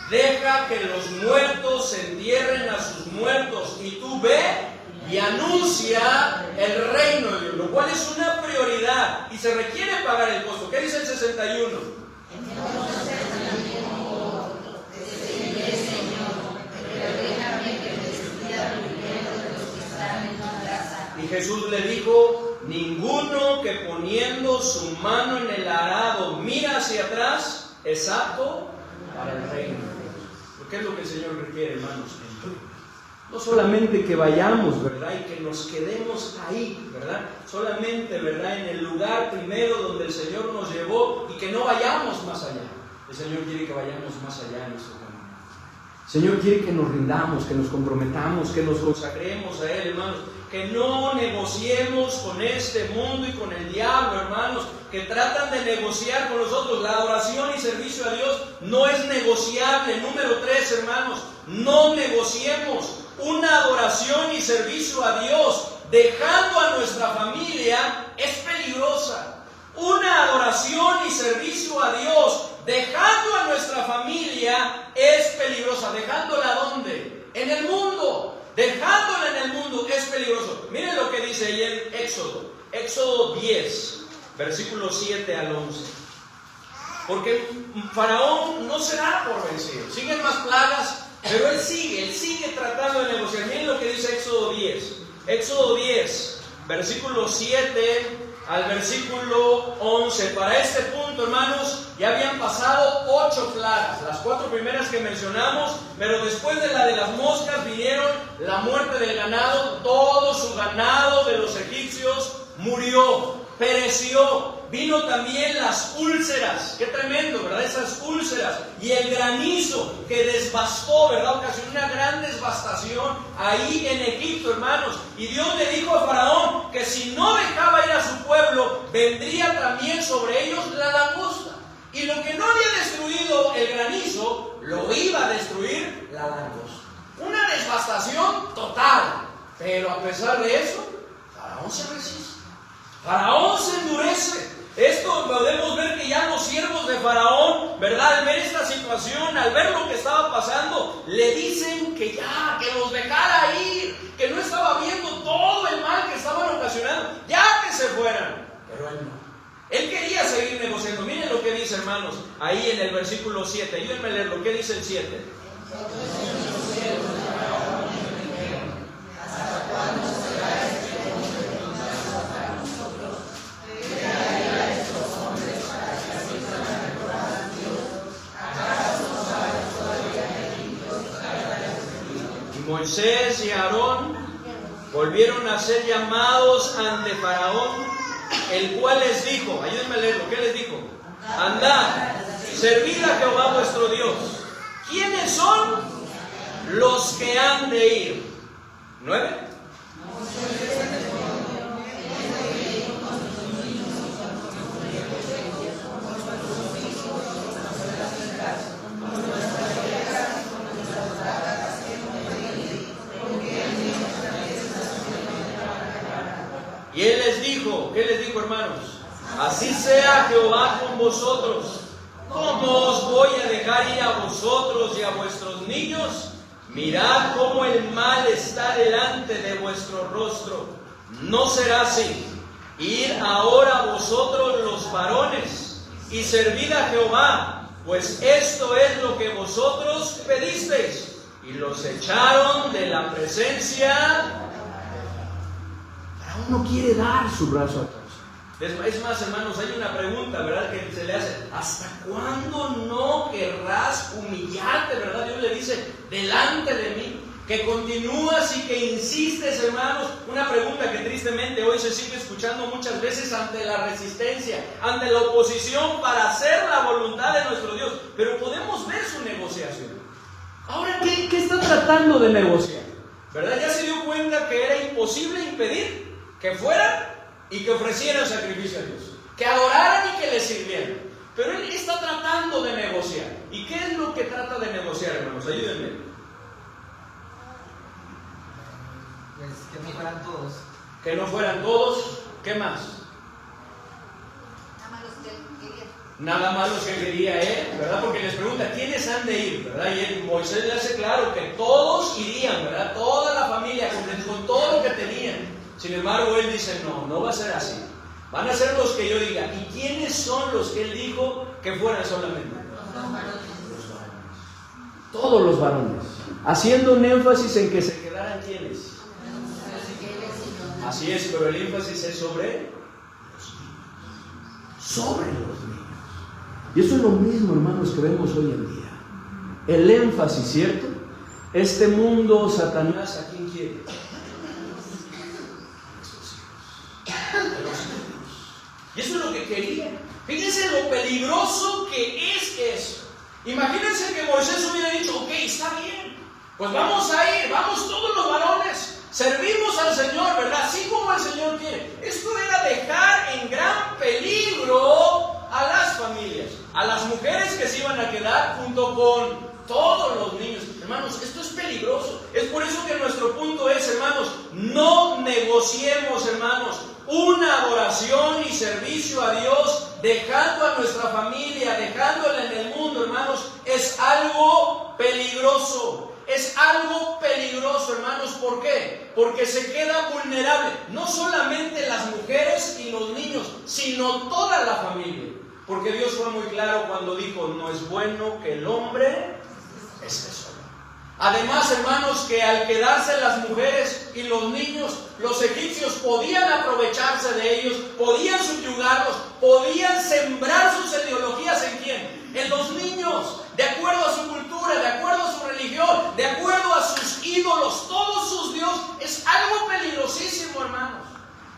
deja que los muertos entierren a sus muertos, y tú ve y anuncia el reino de Dios, lo cual es una prioridad y se requiere pagar el costo. ¿Qué dice el 61? Y Jesús le dijo: ninguno que poniendo su mano en el arado mira hacia atrás es apto para el reino de Dios. ¿Qué es lo que el Señor requiere, hermanos? No solamente que vayamos, ¿verdad? Y que nos quedemos ahí, ¿verdad? Solamente, ¿verdad? En el lugar primero donde el Señor nos llevó, y que no vayamos más allá. El Señor quiere que vayamos más allá en nuestro camino. El Señor quiere que nos rindamos, que nos comprometamos, que nos consagremos a Él, hermanos. Que no negociemos con este mundo y con el diablo, hermanos, que tratan de negociar con nosotros. La adoración y servicio a Dios no es negociable. Número 3, hermanos, no negociemos una adoración y servicio a Dios dejando a nuestra familia. Es peligrosa. Una adoración y servicio a Dios dejando a nuestra familia es peligrosa. ¿Dejándola dónde? En el mundo. Dejándola en el mundo es peligroso. Miren lo que dice ahí en Éxodo 10, versículos 7 al 11. Porque Faraón no se da por vencido. Siguen más plagas, pero él sigue tratando de negociar. Miren lo que dice Éxodo 10. Éxodo 10, versículo 7 al versículo 11. Para este punto, hermanos, ya habían pasado 8 plagas, las 4 primeras que mencionamos, pero después de la de las moscas vinieron la muerte del ganado. Todo su ganado de los egipcios murió, pereció. Vino también las úlceras, qué tremendo, ¿verdad? Esas úlceras, y el granizo que devastó, ¿verdad? Ocasionó una gran devastación ahí en Egipto, hermanos. Y Dios le dijo a Faraón que si no dejaba ir a su pueblo, vendría también sobre ellos la langosta. Y lo que no había destruido el granizo, lo iba a destruir la langosta. Una devastación total. Pero a pesar de eso, Faraón se resiste. Faraón se endurece. Esto podemos ver que ya los siervos de Faraón, ¿verdad? Al ver esta situación, al ver lo que estaba pasando, le dicen que ya, que los dejara ir, que no estaba viendo todo el mal que estaban ocasionando, ya que se fueran. Pero él no. Él quería seguir negociando. Miren lo que dice, hermanos, ahí en el versículo 7. Ayúdenme a leerlo. ¿Qué dice el 7? Moisés y Aarón volvieron a ser llamados ante Faraón, el cual les dijo, ayúdenme a leerlo, ¿qué les dijo? Andad, servid a Jehová vuestro Dios. ¿Quiénes son los que han de ir? 9. Y él les dijo, ¿qué les dijo, hermanos? Así sea Jehová con vosotros. ¿Cómo os voy a dejar ir a vosotros y a vuestros niños? Mirad cómo el mal está delante de vuestro rostro. No será así. Id ahora vosotros los varones y servid a Jehová, pues esto es lo que vosotros pedisteis. Y los echaron de la presencia. Ahora uno quiere dar su brazo a torcer. Es más, hermanos, hay una pregunta, ¿verdad?, que se le hace: ¿hasta cuándo no querrás humillarte, verdad? Dios le dice: delante de mí, que continúas y que insistes, hermanos. Una pregunta que tristemente hoy se sigue escuchando muchas veces ante la resistencia, ante la oposición para hacer la voluntad de nuestro Dios. Pero podemos ver su negociación. Ahora, ¿qué está tratando de negociar? ¿Verdad? Ya se dio cuenta que era imposible impedir que fueran y que ofrecieran sacrificio a Dios, que adoraran y que le sirvieran. Pero él está tratando de negociar. ¿Y qué es lo que trata de negociar, hermanos? Ayúdenme. Pues que no fueran todos. Que no fueran todos. ¿Qué más? Nada más los que quería él, ¿verdad? Porque les pregunta: ¿quiénes han de ir? ¿Verdad? Y Moisés le hace claro que todos irían, ¿verdad? Toda la familia, con todo lo que tenían. Sin embargo, él dice: no va a ser así. Van a ser los que yo diga. ¿Y quiénes son los que él dijo que fueran solamente? Los varones. Todos los varones. Haciendo un énfasis en que se quedaran ¿quiénes? Así es, pero el énfasis es sobre los niños. Sobre los niños. Y eso es lo mismo, hermanos, que vemos hoy en día. El énfasis, ¿cierto? Este mundo, Satanás, ¿a quién quiere? Y eso es lo que quería. Fíjense lo peligroso que es eso. Imagínense que Moisés hubiera dicho: ok, está bien, pues vamos a ir, vamos todos los varones, servimos al Señor, ¿verdad? Así como el Señor quiere. Esto era dejar en gran peligro a las familias, a las mujeres que se iban a quedar junto con todos los niños. Hermanos, esto es peligroso. Es por eso que nuestro punto es, hermanos, no negociemos, hermanos, una adoración y servicio a Dios dejando a nuestra familia, dejándola en el mundo, hermanos. Es algo peligroso. Es algo peligroso, hermanos. ¿Por qué? Porque se queda vulnerable no solamente las mujeres y los niños, sino toda la familia. Porque Dios fue muy claro cuando dijo: no es bueno que el hombre esté solo. Además, hermanos, que al quedarse las mujeres y los niños, los egipcios podían aprovecharse de ellos, podían subyugarlos, podían sembrar sus ideologías ¿en quién? En los niños, de acuerdo a su cultura, de acuerdo a su religión, de acuerdo a sus ídolos, todos sus dioses. Es algo peligrosísimo, hermanos.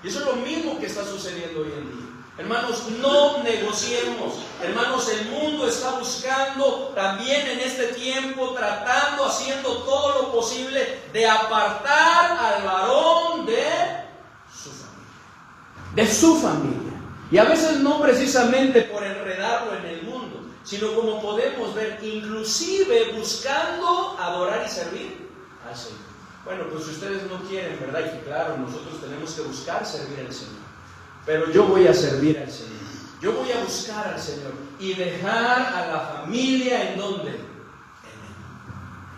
Y eso es lo mismo que está sucediendo hoy en día. Hermanos, no negociemos. Hermanos, el mundo está buscando también en este tiempo, tratando, haciendo todo lo posible de apartar al varón de su familia. De su familia. Y a veces no precisamente por enredarlo en el mundo, sino como podemos ver, inclusive buscando adorar y servir al Señor. Bueno, pues si ustedes no quieren, ¿verdad? Y que claro, nosotros tenemos que buscar servir al Señor. Pero yo voy a servir al Señor. Yo voy a buscar al Señor y dejar a la familia ¿en dónde? En Él.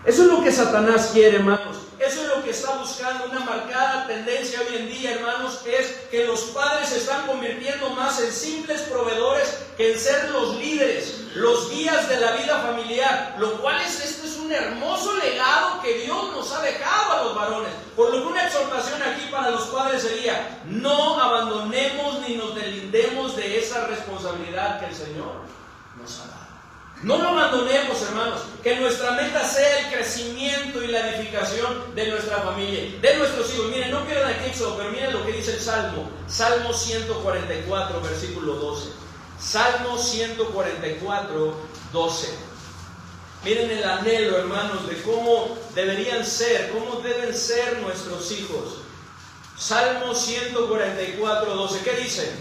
Eso es lo que Satanás quiere, hermanos. Eso es lo que está buscando. Una marcada tendencia hoy en día, hermanos, es que los padres se están convirtiendo más en simples proveedores que en ser los líderes, los guías de la vida familiar. Lo cual este es un hermoso legado que Dios nos ha dejado a los varones. Por lo que una exhortación aquí para los padres sería: no abandonemos ni nos deslindemos de esa responsabilidad que el Señor nos ha dado. No lo abandonemos, hermanos. Que nuestra meta sea el crecimiento y la edificación de nuestra familia, de nuestros hijos. Miren, no pierdan aquí eso, pero miren lo que dice el Salmo. Salmo 144, versículo 12. Salmo 144, 12. Miren el anhelo, hermanos, de cómo deberían ser, cómo deben ser nuestros hijos. Salmo 144, 12. ¿Qué dice?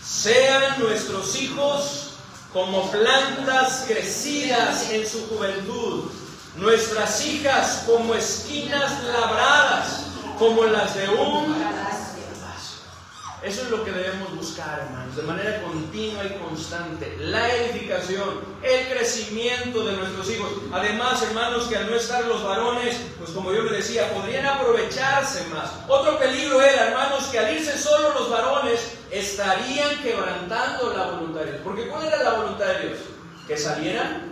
Sean nuestros hijos como plantas crecidas en su juventud, nuestras hijas como esquinas labradas, como las de un palacio. Eso es lo que debemos buscar, hermanos, de manera continua y constante. La edificación, el crecimiento de nuestros hijos. Además, hermanos, que al no estar los varones, pues como yo le decía, podrían aprovecharse más. Otro peligro era, hermanos, que al irse solo los varones, estarían quebrantando la voluntad de Dios. Porque ¿cuál era la voluntad de Dios? Que salieran.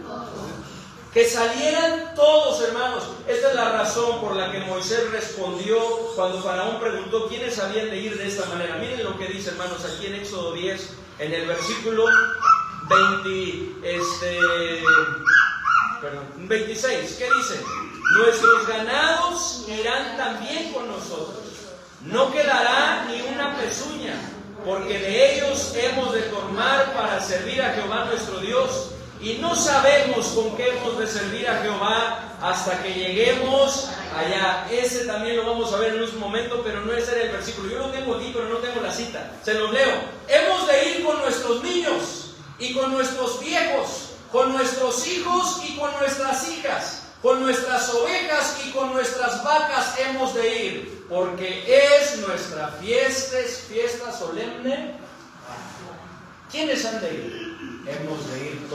Que salieran todos, hermanos. Esta es la razón por la que Moisés respondió cuando Faraón preguntó quiénes habían de ir de esta manera. Miren lo que dice, hermanos, aquí en Éxodo 10, en el versículo 26. ¿Qué dice? Nuestros ganados irán también con nosotros. No quedará ni una pezuña, porque de ellos hemos de tomar para servir a Jehová nuestro Dios. Y no sabemos con qué hemos de servir a Jehová hasta que lleguemos allá. Ese también lo vamos a ver en un momento, pero no ese era el versículo. Yo lo tengo aquí, pero no tengo la cita. Se los leo. Hemos de ir con nuestros niños y con nuestros viejos, con nuestros hijos y con nuestras hijas, con nuestras ovejas y con nuestras vacas hemos de ir, porque es nuestra fiesta solemne. ¿Quiénes han de ir? Hemos de ir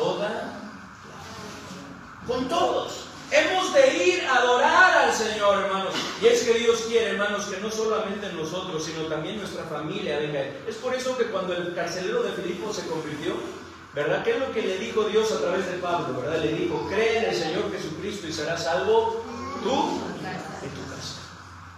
con todos. Hemos de ir a adorar al Señor, hermanos. Y es que Dios quiere, hermanos, que no solamente nosotros, sino también nuestra familia venga. Es por eso que cuando el carcelero de Filipo se convirtió, ¿verdad? ¿Qué es lo que le dijo Dios a través de Pablo? ¿Verdad? Le dijo: cree en el Señor Jesucristo y serás salvo tú y tu casa.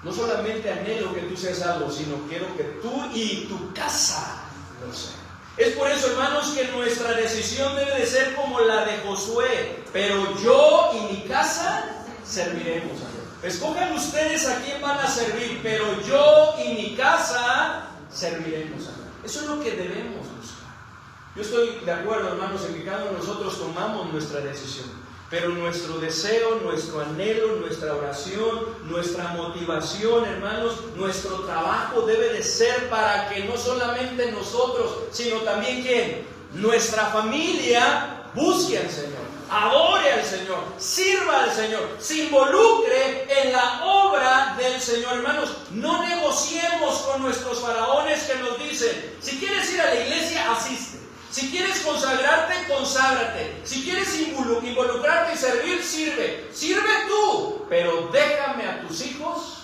No solamente anhelo que tú seas salvo, sino quiero que tú y tu casa lo sean. Es por eso, hermanos, que nuestra decisión debe de ser como la de Josué: pero yo y mi casa serviremos a Dios. Escojan ustedes a quién van a servir, pero yo y mi casa serviremos a Dios. Eso es lo que debemos buscar. Yo estoy de acuerdo, hermanos, en que cada uno de nosotros tomamos nuestra decisión. Pero nuestro deseo, nuestro anhelo, nuestra oración, nuestra motivación, hermanos, nuestro trabajo debe de ser para que no solamente nosotros, sino también ¿quién? Nuestra familia busque al Señor, adore al Señor, sirva al Señor, se involucre en la obra del Señor. Hermanos, no negociemos con nuestros faraones que nos dicen: si quieres ir a la iglesia, asiste. Si quieres consagrarte, conságrate. Si quieres involucrarte y servir, sirve. Sirve tú, pero déjame a tus hijos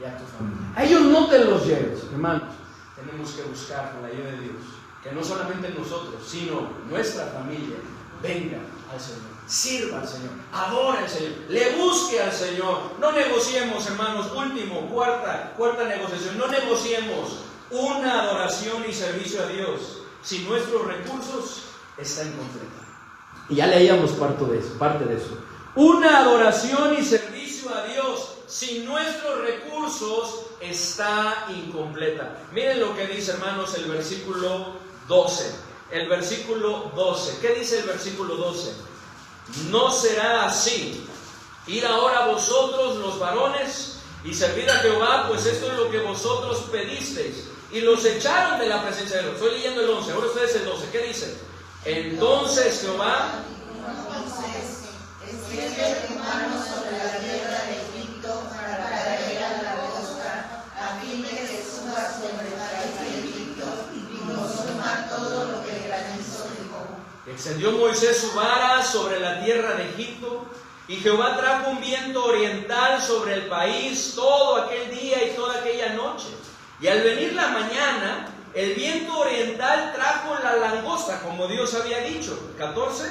y a tu familia. A ellos no te los lleves, hermanos. Tenemos que buscar con la ayuda de Dios que no solamente nosotros, sino nuestra familia venga al Señor, sirva al Señor, adore al Señor, le busque al Señor. No negociemos, hermanos. Último, cuarta negociación. No negociemos una adoración y servicio a Dios si nuestros recursos están incompletos. Y ya leíamos parte de eso. Una adoración y servicio a Dios si nuestros recursos está incompleta. Miren lo que dice, hermanos, el versículo 12. El versículo 12. ¿Qué dice el versículo 12? No será así. Ir ahora vosotros los varones y servir a Jehová, pues esto es lo que vosotros pedisteis. Y los echaron de la presencia de Dios. Estoy leyendo el 11, ahora ustedes el 12. ¿Qué dice? Entonces Jehová extiende tu mano sobre la tierra de Egipto para traer a la costa, a fin de que suba sobre el país de Egipto y consuma todo lo que el granizo dejó. Extendió Moisés su vara sobre la tierra de Egipto, y Jehová trajo un viento oriental sobre el país todo aquel día y toda aquella noche. Y al venir la mañana, el viento oriental trajo la langosta, como Dios había dicho. 14.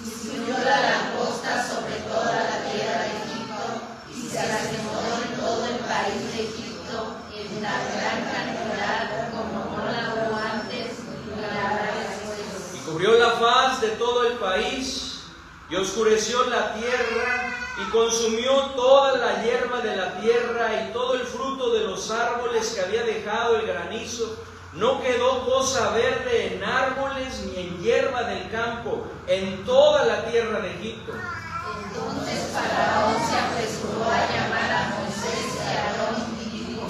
Y subió la langosta sobre toda la tierra de Egipto, y se acomodó en todo el país de Egipto, en la gran cantidad, como no la hubo antes, ni la habrá después. Y cubrió la faz de todo el país, y oscureció la tierra, y consumió toda la hierba de la tierra y todo el fruto de los árboles que había dejado el granizo. No quedó cosa verde en árboles ni en hierba del campo en toda la tierra de Egipto. Entonces Faraón se apresuró a llamar a Moisés y a Aarón y dijo: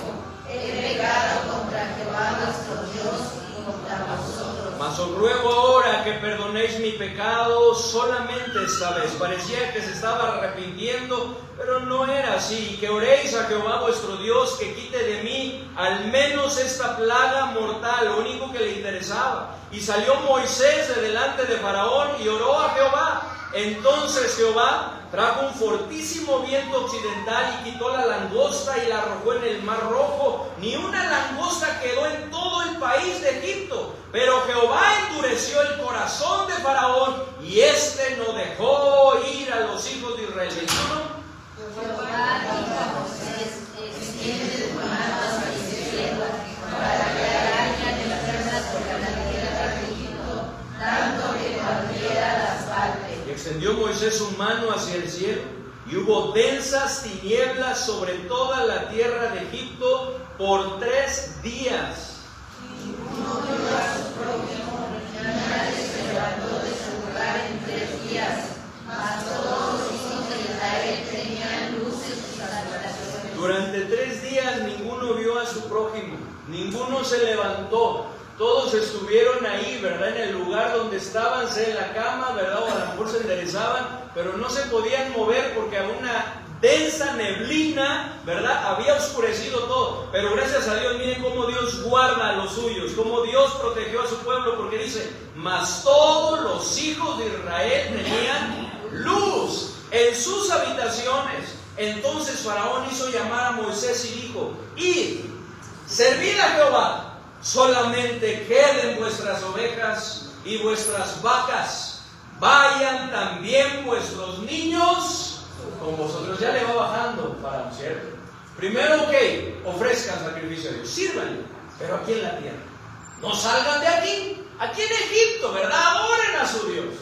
he pecado contra Jehová vuestro Dios y contra vosotros. Mas os ruego ahora que perdonéis mi pecado solamente esta vez. Parecía que se estaba arrepintiendo, pero no era así. Y que oréis a Jehová vuestro Dios, que quite de mí al menos esta plaga mortal, lo único que le interesaba. Y salió Moisés de delante de Faraón y oró a Jehová. Entonces Jehová trajo un fortísimo viento occidental y quitó la langosta y la arrojó en el mar rojo. Ni una langosta quedó en todo el país de Egipto. Pero Jehová endureció el corazón de Faraón y éste no dejó ir a los hijos de Israel. Jehová dijo a Moisés: extiende tu mano hacia el cielo para que araña de enfermas sobre la tierra de Egipto, tanto que cualquiera las parte. Y extendió Moisés su mano hacia el cielo, y hubo densas tinieblas sobre toda la tierra de Egipto por 3 días. Ninguno vio a su prójimo, y nadie se levantó de su lugar en 3 días, mas todos los hijos de Israel tenían luz en sus habitaciones. Durante 3 días ninguno vio a su prójimo, ninguno se levantó. Todos estuvieron ahí, ¿verdad? En el lugar donde estaban, sea en la cama, ¿verdad? O a lo mejor se enderezaban, pero no se podían mover porque había una densa neblina, ¿verdad? Había oscurecido todo. Pero gracias a Dios, miren cómo Dios guarda a los suyos, cómo Dios protegió a su pueblo, porque dice: mas todos los hijos de Israel tenían luz en sus habitaciones. Entonces Faraón hizo llamar a Moisés y dijo: id, servid a Jehová. Solamente queden vuestras ovejas y vuestras vacas. Vayan también vuestros niños con vosotros. Ya le va bajando para ¿cierto? Primero que ofrezcan sacrificio a Dios, sírvanle, pero aquí en la tierra. No salgan de aquí en Egipto, ¿verdad? Adoren a su Dios.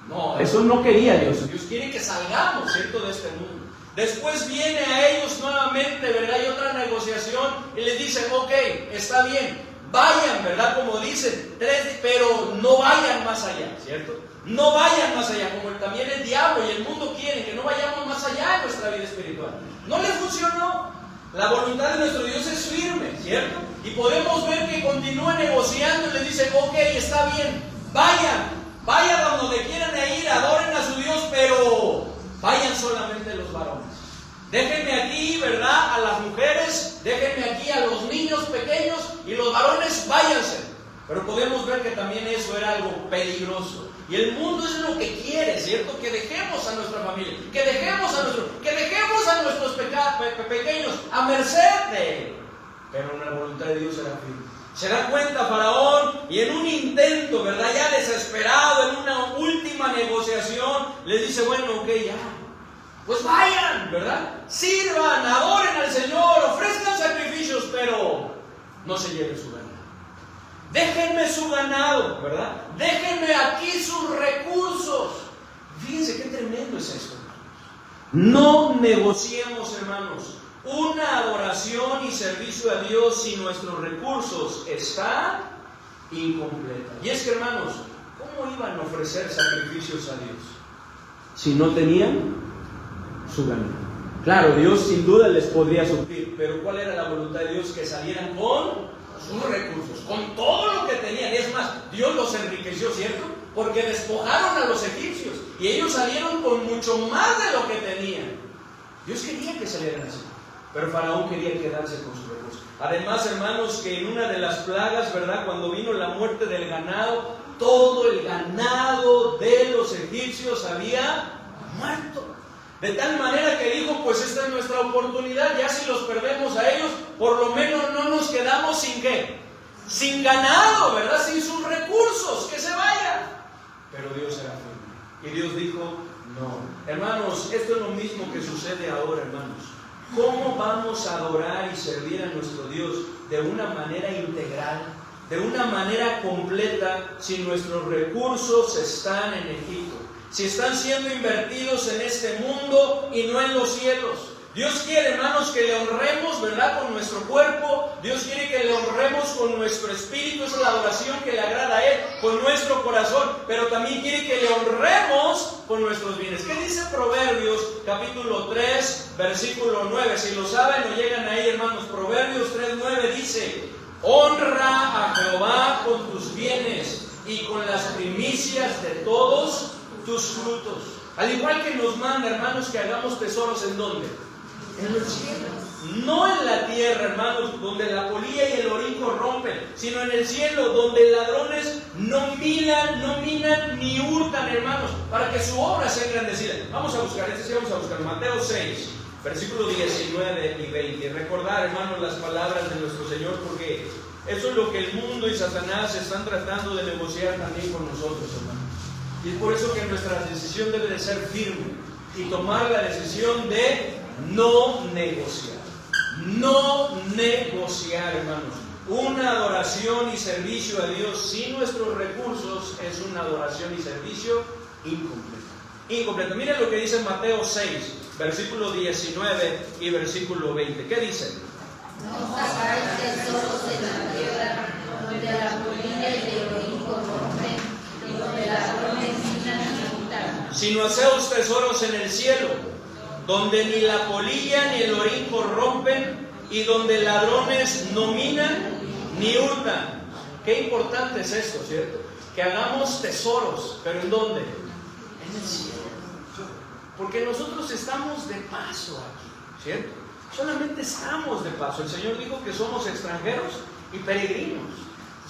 No, eso no quería Dios. Dios quiere que salgamos, ¿cierto?, de este mundo. Después viene a ellos nuevamente, ¿verdad? Hay otra negociación y les dice: ok, está bien, vayan, ¿verdad? Como dicen, pero no vayan más allá, ¿cierto? No vayan más allá, como también el diablo y el mundo quieren que no vayamos más allá en nuestra vida espiritual. No le funcionó. La voluntad de nuestro Dios es firme, ¿cierto? Y podemos ver que continúa negociando y les dice: ok, está bien, vayan a donde quieran ir, adoren a su Dios, pero vayan solamente los varones. Déjenme aquí, ¿verdad?, a las mujeres, déjenme aquí a los niños pequeños, y los varones váyanse. Pero podemos ver que también eso era algo peligroso. Y el mundo es lo que quiere, ¿cierto? Que dejemos a nuestra familia, que dejemos a nuestros pequeños a merced de él. Pero la voluntad de Dios era firme. Se da cuenta Faraón y en un intento, ¿verdad?, ya desesperado, en una última negociación, les dice: bueno, ok, ya, pues vayan, ¿verdad? Sirvan, adoren al Señor, ofrezcan sacrificios, pero no se lleven su ganado. Déjenme su ganado, ¿verdad? Déjenme aquí sus recursos. Fíjense qué tremendo es esto. No negociemos, hermanos, una adoración y servicio a Dios si nuestros recursos están incompletos. Y es que, hermanos, ¿cómo iban a ofrecer sacrificios a Dios si no tenían su ganado? Claro, Dios sin duda les podría suplir, pero ¿cuál era la voluntad de Dios? Que salieran con sus recursos, con todo lo que tenían. Es más, Dios los enriqueció, ¿cierto? Porque despojaron a los egipcios y ellos salieron con mucho más de lo que tenían. Dios quería que salieran así, pero Faraón quería quedarse con sus recursos. Además, hermanos, que en una de las plagas, ¿verdad?, cuando vino la muerte del ganado, todo el ganado de los egipcios había muerto. De tal manera que dijo: pues esta es nuestra oportunidad, ya si los perdemos a ellos, por lo menos no nos quedamos sin ¿qué? Sin ganado, ¿verdad? Sin sus recursos, que se vayan. Pero Dios era firme. Y Dios dijo: no. Hermanos, esto es lo mismo que sucede ahora, hermanos. ¿Cómo vamos a adorar y servir a nuestro Dios de una manera integral, de una manera completa, si nuestros recursos están en Egipto? Si están siendo invertidos en este mundo y no en los cielos. Dios quiere, hermanos, que le honremos, ¿verdad?, con nuestro cuerpo. Dios quiere que le honremos con nuestro espíritu. Esa es la adoración que le agrada a Él, con nuestro corazón. Pero también quiere que le honremos con nuestros bienes. ¿Qué dice Proverbios capítulo 3, versículo 9? Si lo saben o llegan ahí, hermanos, Proverbios 3:9 dice: honra a Jehová con tus bienes y con las primicias de todos tus frutos. Al igual que nos manda, hermanos, que hagamos tesoros ¿en dónde? En los cielos. No en la tierra, hermanos, donde la polilla y el orín corrompen, sino en el cielo, donde ladrones no minan ni hurtan, hermanos, para que su obra sea engrandecida. Vamos a buscar, vamos a buscar Mateo 6, versículos 19 y 20. Y recordar, hermanos, las palabras de nuestro Señor, porque eso es lo que el mundo y Satanás están tratando de negociar también con nosotros, hermanos. Y es por eso que nuestra decisión debe de ser firme y tomar la decisión de no negociar. No negociar, hermanos. Una adoración y servicio a Dios sin nuestros recursos es una adoración y servicio incompleto. Miren lo que dice Mateo 6, versículo 19 y versículo 20. ¿Qué dice? No sacáis tesoros en la tierra, donde la polilla y el orín corrompen, y donde ladrones minan y hurtan. Sino haceos tesoros en el cielo, donde ni la polilla ni el orín corrompen, y donde ladrones no minan ni hurtan. Qué importante es esto, ¿cierto? Que hagamos tesoros, pero ¿en dónde? En el cielo. Porque nosotros estamos de paso aquí, ¿cierto? Solamente estamos de paso. El Señor dijo que somos extranjeros y peregrinos.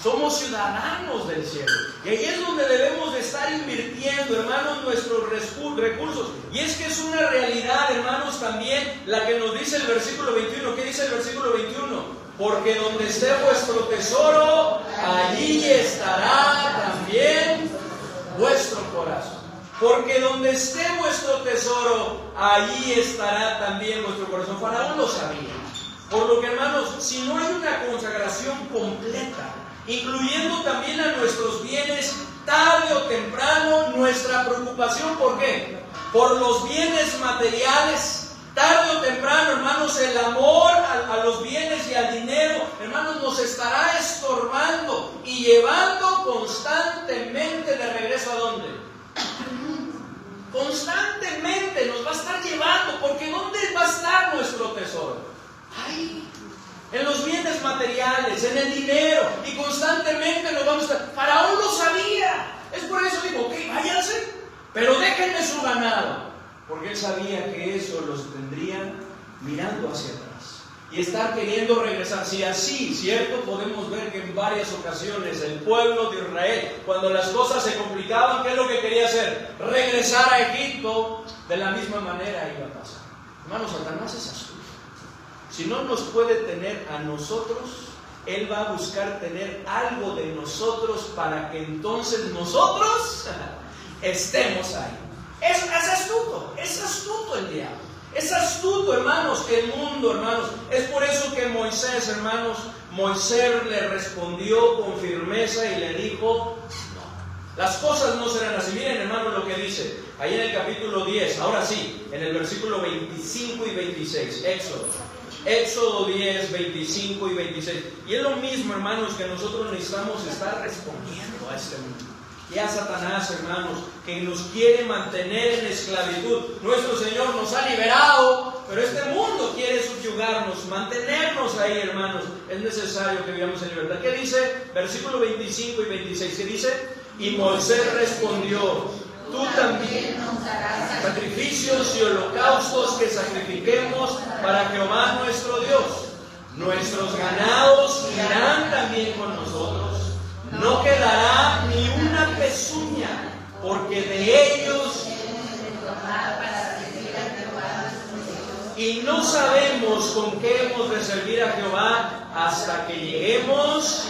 Somos ciudadanos del cielo. Y ahí es donde debemos de estar invirtiendo, hermanos, nuestros recursos. Y es que es una realidad, hermanos, también la que nos dice el versículo 21. ¿Qué dice el versículo 21? Porque donde esté vuestro tesoro, allí estará también vuestro corazón. Porque donde esté vuestro tesoro, allí estará también vuestro corazón. Faraón lo sabía. Por lo que, hermanos, si no hay una consagración completa, incluyendo también a nuestros bienes, tarde o temprano nuestra preocupación, ¿por qué? Por los bienes materiales. Tarde o temprano, hermanos, el amor a los bienes y al dinero, hermanos, nos estará estorbando y llevando constantemente de regreso ¿a dónde? Constantemente nos va a estar llevando, porque ¿dónde va a estar nuestro tesoro? Ahí, en los bienes materiales, en el dinero, y constantemente nos vamos a estar. Faraón lo sabía, es por eso digo, ok, váyanse, pero déjenme su ganado, porque él sabía que eso los tendría mirando hacia atrás y estar queriendo regresar. Si así, cierto, podemos ver que en varias ocasiones el pueblo de Israel, cuando las cosas se complicaban, ¿qué es lo que quería hacer? Regresar a Egipto. De la misma manera iba a pasar. Hermanos, Satanás es astuto. Si no nos puede tener a nosotros, él va a buscar tener algo de nosotros para que entonces nosotros estemos ahí. Es astuto el diablo. Es astuto, hermanos, que el mundo, hermanos. Es por eso que Moisés, hermanos, Moisés le respondió con firmeza y le dijo, no, las cosas no serán así. Miren, hermanos, lo que dice ahí en el capítulo 10, ahora sí, en el versículo 25 y 26, Éxodo 10, 25 y 26. Y es lo mismo, hermanos, que nosotros necesitamos estar respondiendo a este mundo. Y a Satanás, hermanos, que nos quiere mantener en esclavitud. Nuestro Señor nos ha liberado, pero este mundo quiere subyugarnos, mantenernos ahí, hermanos. Es necesario que vivamos en libertad. ¿Qué dice? Versículo 25 y 26. ¿Qué dice? Y Moisés respondió, tú también sacrificios y holocaustos que sacrifiquemos para Jehová nuestro Dios. Nuestros ganados irán también con nosotros. No quedará ni una pezuña, porque de ellos y no sabemos con qué hemos de servir a Jehová hasta que lleguemos.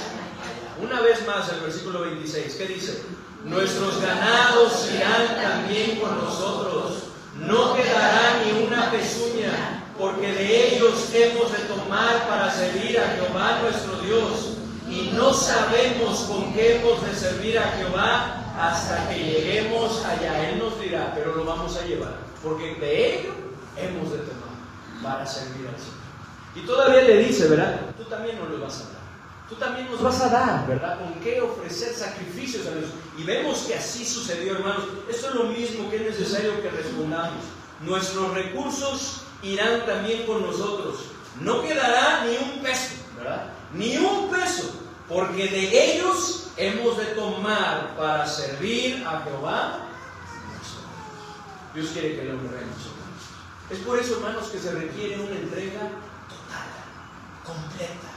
Una vez más el versículo 26, ¿qué dice? Nuestros ganados irán también con nosotros, no quedará ni una pezuña, porque de ellos hemos de tomar para servir a Jehová nuestro Dios. Y no sabemos con qué hemos de servir a Jehová hasta que lleguemos allá. Él nos dirá, pero lo vamos a llevar, porque de ello hemos de tomar para servir al Señor. Y todavía le dice, ¿verdad? Tú también nos lo vas a dar. Tú también nos vas a dar, ¿verdad? ¿Con qué ofrecer sacrificios a Dios? Y vemos que así sucedió, hermanos. Esto es lo mismo que es necesario que respondamos. Nuestros recursos irán también con nosotros. No quedará ni un peso, ¿verdad? Ni un peso, porque de ellos hemos de tomar para servir a Jehová. Dios quiere que le honremos. Es por eso, hermanos, que se requiere una entrega total, completa.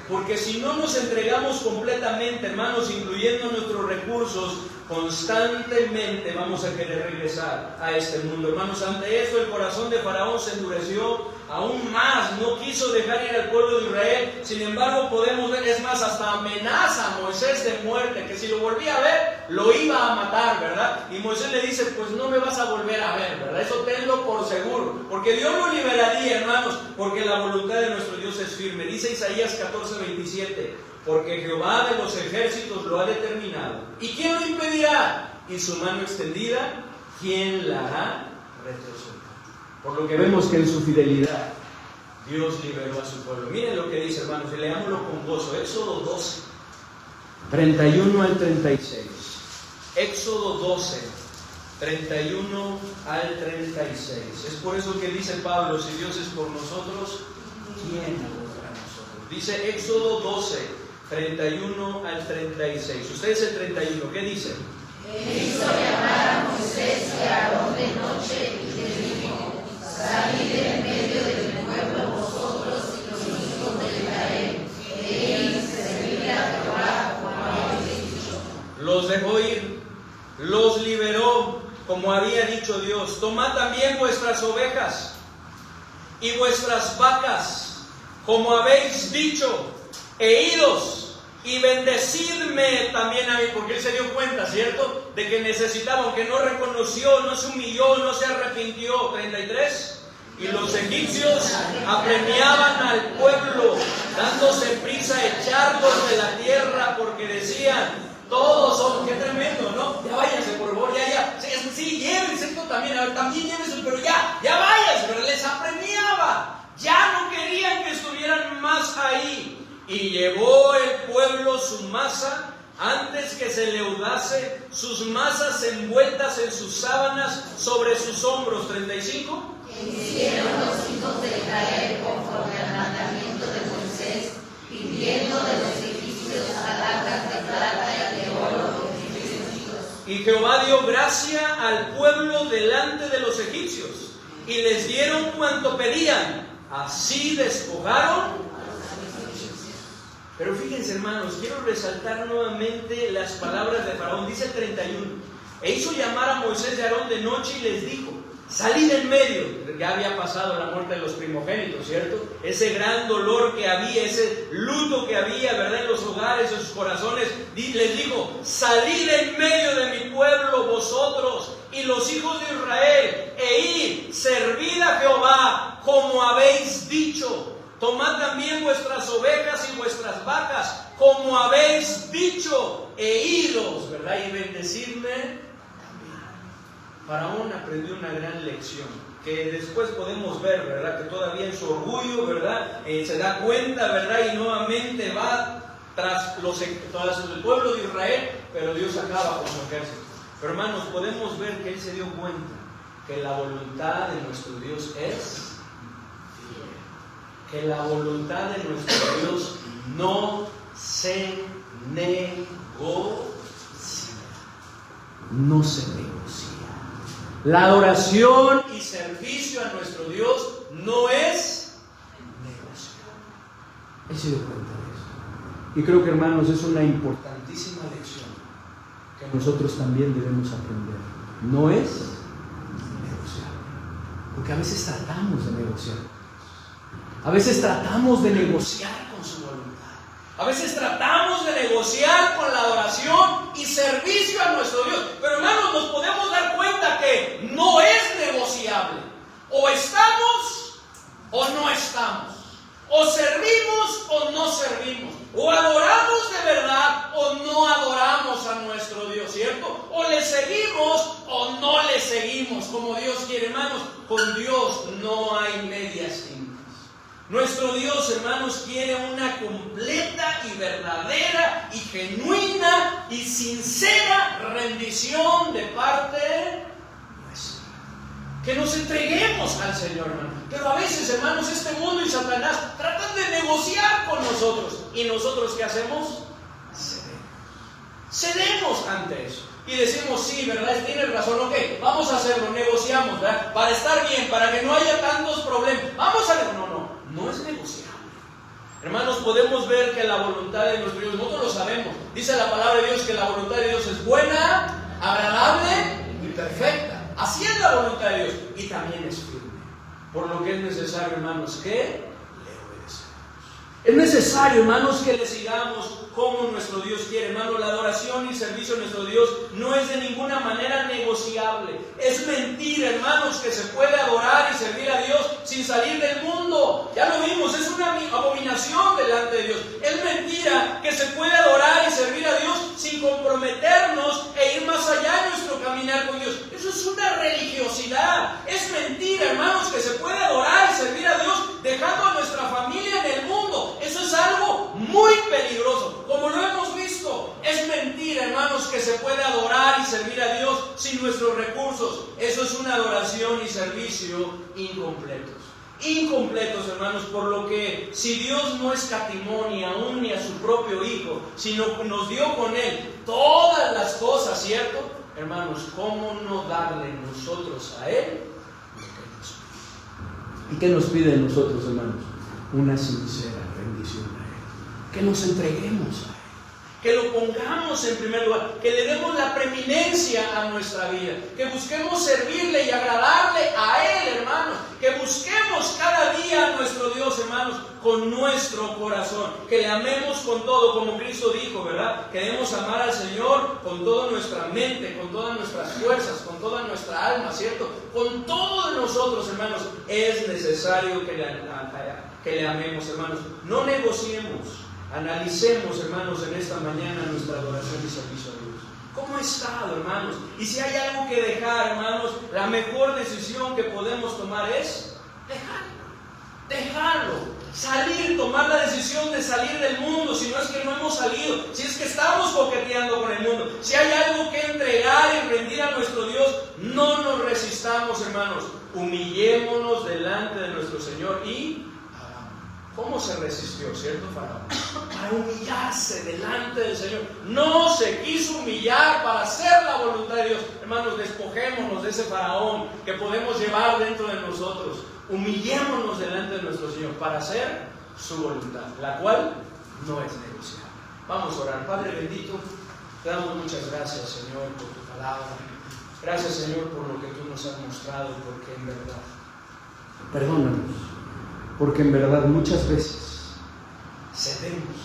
Porque si no nos entregamos completamente, hermanos, incluyendo nuestros recursos, constantemente vamos a querer regresar a este mundo. Hermanos, ante esto el corazón de Faraón se endureció aún más, no quiso dejar ir al pueblo de Israel. Sin embargo, podemos ver, es más, hasta amenaza a Moisés de muerte, que si lo volvía a ver, lo iba a matar, ¿verdad? Y Moisés le dice, pues no me vas a volver a ver, ¿verdad? Eso tenlo por seguro, porque Dios lo liberaría, hermanos, porque la voluntad de nuestro Dios es firme. Dice Isaías 14:27, porque Jehová de los ejércitos lo ha determinado. ¿Y quién lo impedirá? Y su mano extendida, ¿quién la hará retroceder? Por lo que vemos que en su fidelidad Dios liberó a su pueblo. Miren lo que dice, hermanos, y leámoslo con gozo. Éxodo 12, 31 al 36. Éxodo 12, 31 al 36. Es por eso que dice Pablo, si Dios es por nosotros, ¿quién contra nosotros? Dice Éxodo 12, 31 al 36. Ustedes el 31, ¿qué dice? Hizo llamar a Moisés y a Aarón de noche y les dijo: salid en medio de mi pueblo vosotros y los hijos de Israel, e id servid a Jehová como habéis dicho. Los dejó ir, los liberó, como había dicho Dios. Tomad también vuestras ovejas y vuestras vacas, como habéis dicho, e idos y bendecidme también a mí, porque él se dio cuenta, ¿cierto?, de que necesitaba, aunque no reconoció, no se humilló, no se arrepintió. 33. Y los egipcios apremiaban al pueblo, dándose prisa a echarlos de la tierra, porque decían, todos son, qué tremendo, ¿no? Ya váyanse, por favor, ya. Sí, llévense esto también, a ver, también llévense, pero ya váyanse, pero les apremiaba. Ya no querían que estuvieran más ahí. Y llevó el pueblo su masa antes que se leudase, sus masas envueltas en sus sábanas sobre sus hombros. 35. Hicieron los hijos de Israel conforme al mandamiento de Moisés, pidiendo de los egipcios alhajas de plata y de oro y vestidos. Y Jehová dio gracia al pueblo delante de los egipcios, y les dieron cuanto pedían. Así despojaron. Pero fíjense, hermanos, quiero resaltar nuevamente las palabras de Faraón. Dice el 31, e hizo llamar a Moisés y a Aarón de noche y les dijo, salid en medio. Ya había pasado la muerte de los primogénitos, ¿cierto? Ese gran dolor que había, ese luto que había, ¿verdad?, en los hogares, en sus corazones. Les dijo, salid en medio de mi pueblo vosotros y los hijos de Israel, e id, servid a Jehová como habéis dicho. Tomad también vuestras ovejas y vuestras vacas, como habéis dicho, e idos, ¿verdad?, y bendecidme también. Faraón aprendió una gran lección, que después podemos ver, ¿verdad?, que todavía en su orgullo, ¿verdad?, se da cuenta, ¿verdad?, y nuevamente va tras el pueblo de Israel, pero Dios acaba con su ejército. Pero hermanos, podemos ver que él se dio cuenta que la voluntad de nuestro Dios es que la voluntad de nuestro Dios no se negocia. No se negocia. La adoración y servicio a nuestro Dios no es negocio. Él se dio cuenta de eso. Y creo que, hermanos, es una importantísima lección que nosotros también debemos aprender. No es negociar. Porque a veces tratamos de negociar. A veces tratamos de negociar con su voluntad. A veces tratamos de negociar con la adoración y servicio a nuestro Dios. Pero, hermanos, nos podemos dar cuenta que no es negociable. O estamos o no estamos. O servimos o no servimos. O adoramos de verdad o no adoramos a nuestro Dios, ¿cierto? O le seguimos o no le seguimos como Dios quiere, hermanos. Con Dios no hay medias tintas. Nuestro Dios, hermanos, quiere una completa y verdadera y genuina y sincera rendición de parte nuestra. Que nos entreguemos al Señor, hermano. Pero a veces, hermanos, este mundo y Satanás tratan de negociar con nosotros. ¿Y nosotros qué hacemos? Cedemos. Cedemos ante eso y decimos, sí, ¿verdad? Tienes razón, ok, vamos a hacerlo, negociamos, ¿verdad? Para estar bien, para que no haya tantos problemas. Vamos a... No es negociable. Hermanos, podemos ver que la voluntad de nuestro Dios, nosotros lo sabemos, dice la palabra de Dios que la voluntad de Dios es buena, agradable y perfecta. Así es la voluntad de Dios y también es firme. Por lo que es necesario, hermanos, que le obedecemos. Es necesario, hermanos, que le sigamos como nuestro Dios quiere. Hermanos, la adoración y servicio a nuestro Dios no es de ninguna manera negociable. Es mentira, hermanos, que se puede adorar y servir a Dios sin salir del mundo. Ya lo vimos, es una abominación delante de Dios. Es mentira que se puede adorar y servir a Dios sin comprometernos e ir más allá en nuestro caminar con Dios. Eso es una religiosidad. Es mentira, hermanos, que se puede adorar y servir a Dios dejando a nuestra familia en el mundo. Eso es algo muy peligroso. Como lo hemos visto, es mentira, hermanos, que se puede adorar y servir a Dios sin nuestros recursos. Eso es una adoración y servicio incompletos. Incompletos, hermanos, por lo que si Dios no escatimó ni aún ni a su propio Hijo, sino que nos dio con Él todas las cosas, ¿cierto? Hermanos, ¿cómo no darle nosotros a Él lo que nos pide? ¿Y qué nos pide de nosotros, hermanos? Una sincera rendición a Él. Que nos entreguemos a Él. Que lo pongamos en primer lugar. Que le demos la preeminencia a nuestra vida. Que busquemos servirle y agradarle a Él, hermanos. Que busquemos cada día a nuestro Dios, hermanos, con nuestro corazón. Que le amemos con todo, como Cristo dijo, ¿verdad? Que debemos amar al Señor con toda nuestra mente, con todas nuestras fuerzas, con toda nuestra alma, ¿cierto? Con todos nosotros, hermanos, es necesario que le amemos, hermanos. No negociemos. Analicemos, hermanos, en esta mañana nuestra adoración y servicio a Dios. ¿Cómo ha estado, hermanos? Y si hay algo que dejar, hermanos, la mejor decisión que podemos tomar es dejarlo. Salir, tomar la decisión de salir del mundo, si no es que no hemos salido, si es que estamos coqueteando con el mundo. Si hay algo que entregar y rendir a nuestro Dios, no nos resistamos, hermanos. Humillémonos delante de nuestro Señor y... ¿Cómo se resistió, cierto, Faraón? Para humillarse delante del Señor. No se quiso humillar para hacer la voluntad de Dios. Hermanos, despojémonos de ese Faraón que podemos llevar dentro de nosotros. Humillémonos delante de nuestro Señor para hacer su voluntad, la cual no es negociable. Vamos a orar. Padre bendito, te damos muchas gracias, Señor, por tu palabra. Gracias, Señor, por lo que tú nos has mostrado, porque en verdad, perdónanos. Porque en verdad muchas veces cedemos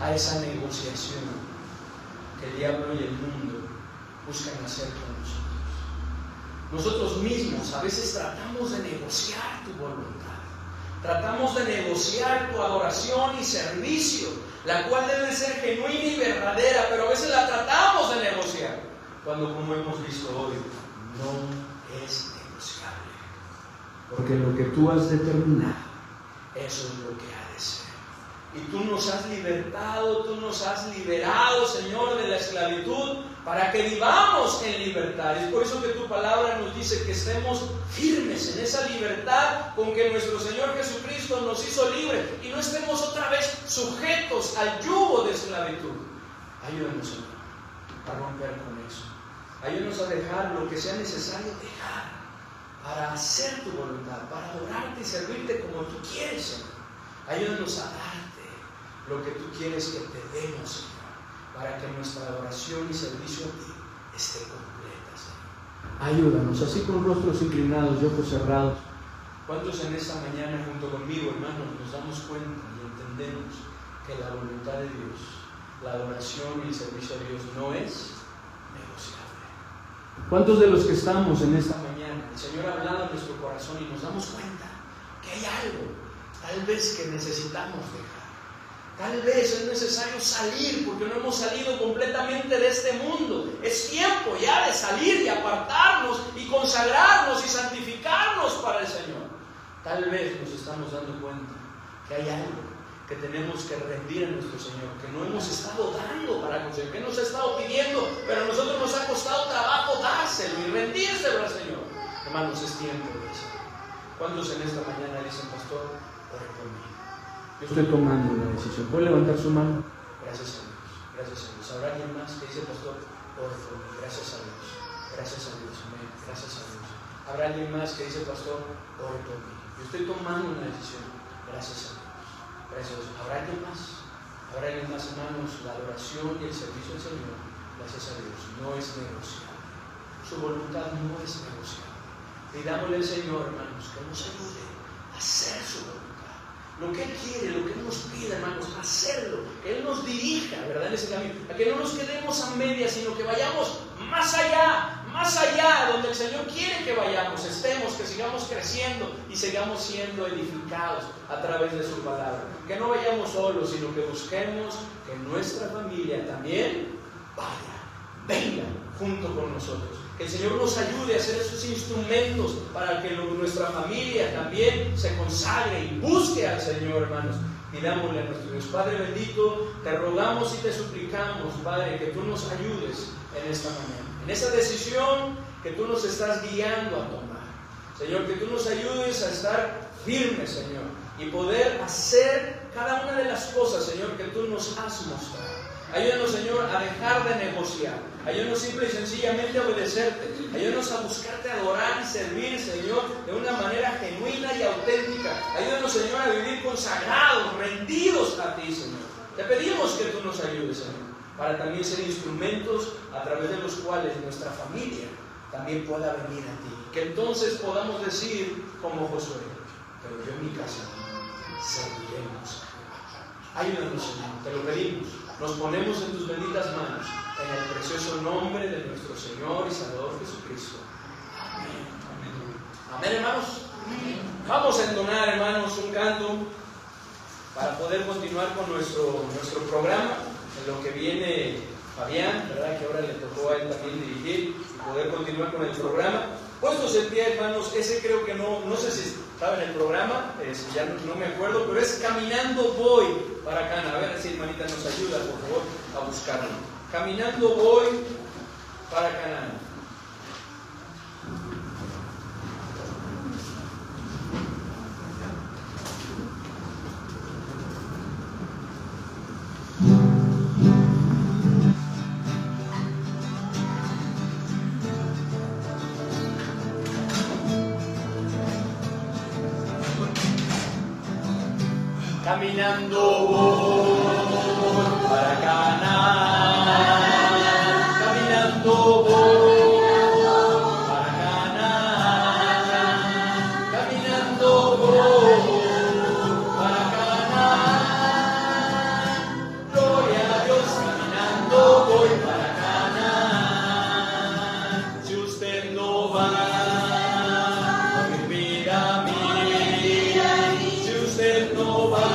a esa negociación que el diablo y el mundo buscan hacer con nosotros. Nosotros mismos a veces tratamos de negociar tu voluntad. Tratamos de negociar tu adoración y servicio, la cual debe ser genuina y verdadera, pero a veces la tratamos de negociar, cuando, como hemos visto hoy, no es negociable. Porque lo que tú has determinado, eso es lo que ha de ser. Y tú nos has libertado, tú nos has liberado, Señor, de la esclavitud, para que vivamos en libertad. Es por eso que tu palabra nos dice que estemos firmes en esa libertad con que nuestro Señor Jesucristo nos hizo libres, y no estemos otra vez sujetos al yugo de esclavitud. Ayúdanos, Señor, a romper con eso. Ayúdanos a dejar lo que sea necesario dejar, para hacer tu voluntad, para adorarte y servirte como tú quieres, Señor. Ayúdanos a darte lo que tú quieres que te demos, Señor, para que nuestra adoración y servicio a ti esté completa, Señor. Ayúdanos, así con rostros inclinados y ojos cerrados. ¿Cuántos en esta mañana junto conmigo, hermanos, nos damos cuenta y entendemos que la voluntad de Dios, la adoración y el servicio a Dios no es negociable? ¿Cuántos de los que estamos en esta mañana, el Señor ha hablado en nuestro corazón y nos damos cuenta que hay algo, tal vez, que necesitamos dejar? Tal vez es necesario salir, porque no hemos salido completamente de este mundo. Es tiempo ya de salir y apartarnos y consagrarnos y santificarnos para el Señor. Tal vez nos estamos dando cuenta que hay algo que tenemos que rendir a nuestro Señor, que no hemos estado dando para conseguir, que nos ha estado pidiendo, pero a nosotros nos ha costado trabajo dárselo y rendírselo al Señor. Hermanos, es tiempo de eso. ¿Cuántos en esta mañana dicen, pastor, ore por mí? Yo estoy tomando una decisión. ¿Puede levantar su mano? Gracias a Dios, gracias a Dios. ¿Habrá alguien más que dice, pastor, ore por mí? Gracias a Dios, amén, gracias a Dios. ¿Habrá alguien más que dice, pastor, ore por mí? Yo estoy tomando una decisión, gracias a Dios, gracias a Dios. ¿Habrá alguien más? ¿Habrá alguien más, hermanos? La adoración y el servicio del Señor, gracias a Dios, no es negociable. Su voluntad no es negociable. Pidámosle al Señor, hermanos, que nos ayude a hacer su voluntad. Lo que Él quiere, lo que Él nos pide, hermanos, hacerlo, que Él nos dirija, ¿verdad?, en ese camino, a que no nos quedemos a medias, sino que vayamos más allá, donde el Señor quiere que vayamos, estemos, que sigamos creciendo y sigamos siendo edificados a través de su palabra. Que no vayamos solos, sino que busquemos que nuestra familia también venga junto con nosotros. Que el Señor nos ayude a ser esos instrumentos para que nuestra familia también se consagre y busque al Señor, hermanos. Pidámosle a nuestro Dios. Padre bendito, te rogamos y te suplicamos, Padre, que tú nos ayudes en esta mañana, en esa decisión que tú nos estás guiando a tomar. Señor, que tú nos ayudes a estar firmes, Señor, y poder hacer cada una de las cosas, Señor, que tú nos has mostrado. Ayúdanos, Señor, a dejar de negociar. Ayúdanos simple y sencillamente a obedecerte. Ayúdanos a buscarte, adorar y servir, Señor, de una manera genuina y auténtica. Ayúdanos, Señor, a vivir consagrados, rendidos a ti, Señor. Te pedimos que tú nos ayudes, Señor, para también ser instrumentos a través de los cuales nuestra familia también pueda venir a ti. Que entonces podamos decir como Josué, pero yo en mi casa serviremos. Ayúdanos, Señor, te lo pedimos. Nos ponemos en tus benditas manos, en el precioso nombre de nuestro Señor y Salvador Jesucristo. Amén. Amén, hermanos. Vamos a entonar, hermanos, un canto para poder continuar con nuestro programa. En lo que viene Fabián, ¿verdad?, que ahora le tocó a él también dirigir y poder continuar con el programa. Puestos en pie, hermanos, ese creo que no sé si estaba en el programa, ya no me acuerdo, pero es Caminando Voy para Cana. A ver si hermanita nos ayuda, por favor, a buscarlo. Caminando Voy para Cana. Caminando voy para Canaán, caminando voy para Canaán, caminando voy para Canaán, gloria a Dios, caminando voy para Canaán. Si usted no va, no me pida a mí, si usted no va.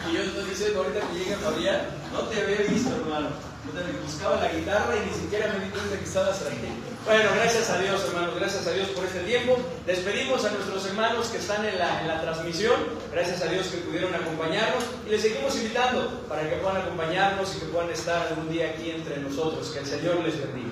Y yo estoy diciendo ahorita que llega Fabián, no te había visto, hermano. Buscaba la guitarra y ni siquiera me di cuenta que estabas ahí. Bueno, gracias a Dios, hermanos, gracias a Dios por este tiempo. Despedimos a nuestros hermanos que están en la transmisión. Gracias a Dios que pudieron acompañarnos y les seguimos invitando para que puedan acompañarnos y que puedan estar algún día aquí entre nosotros. Que el Señor les bendiga.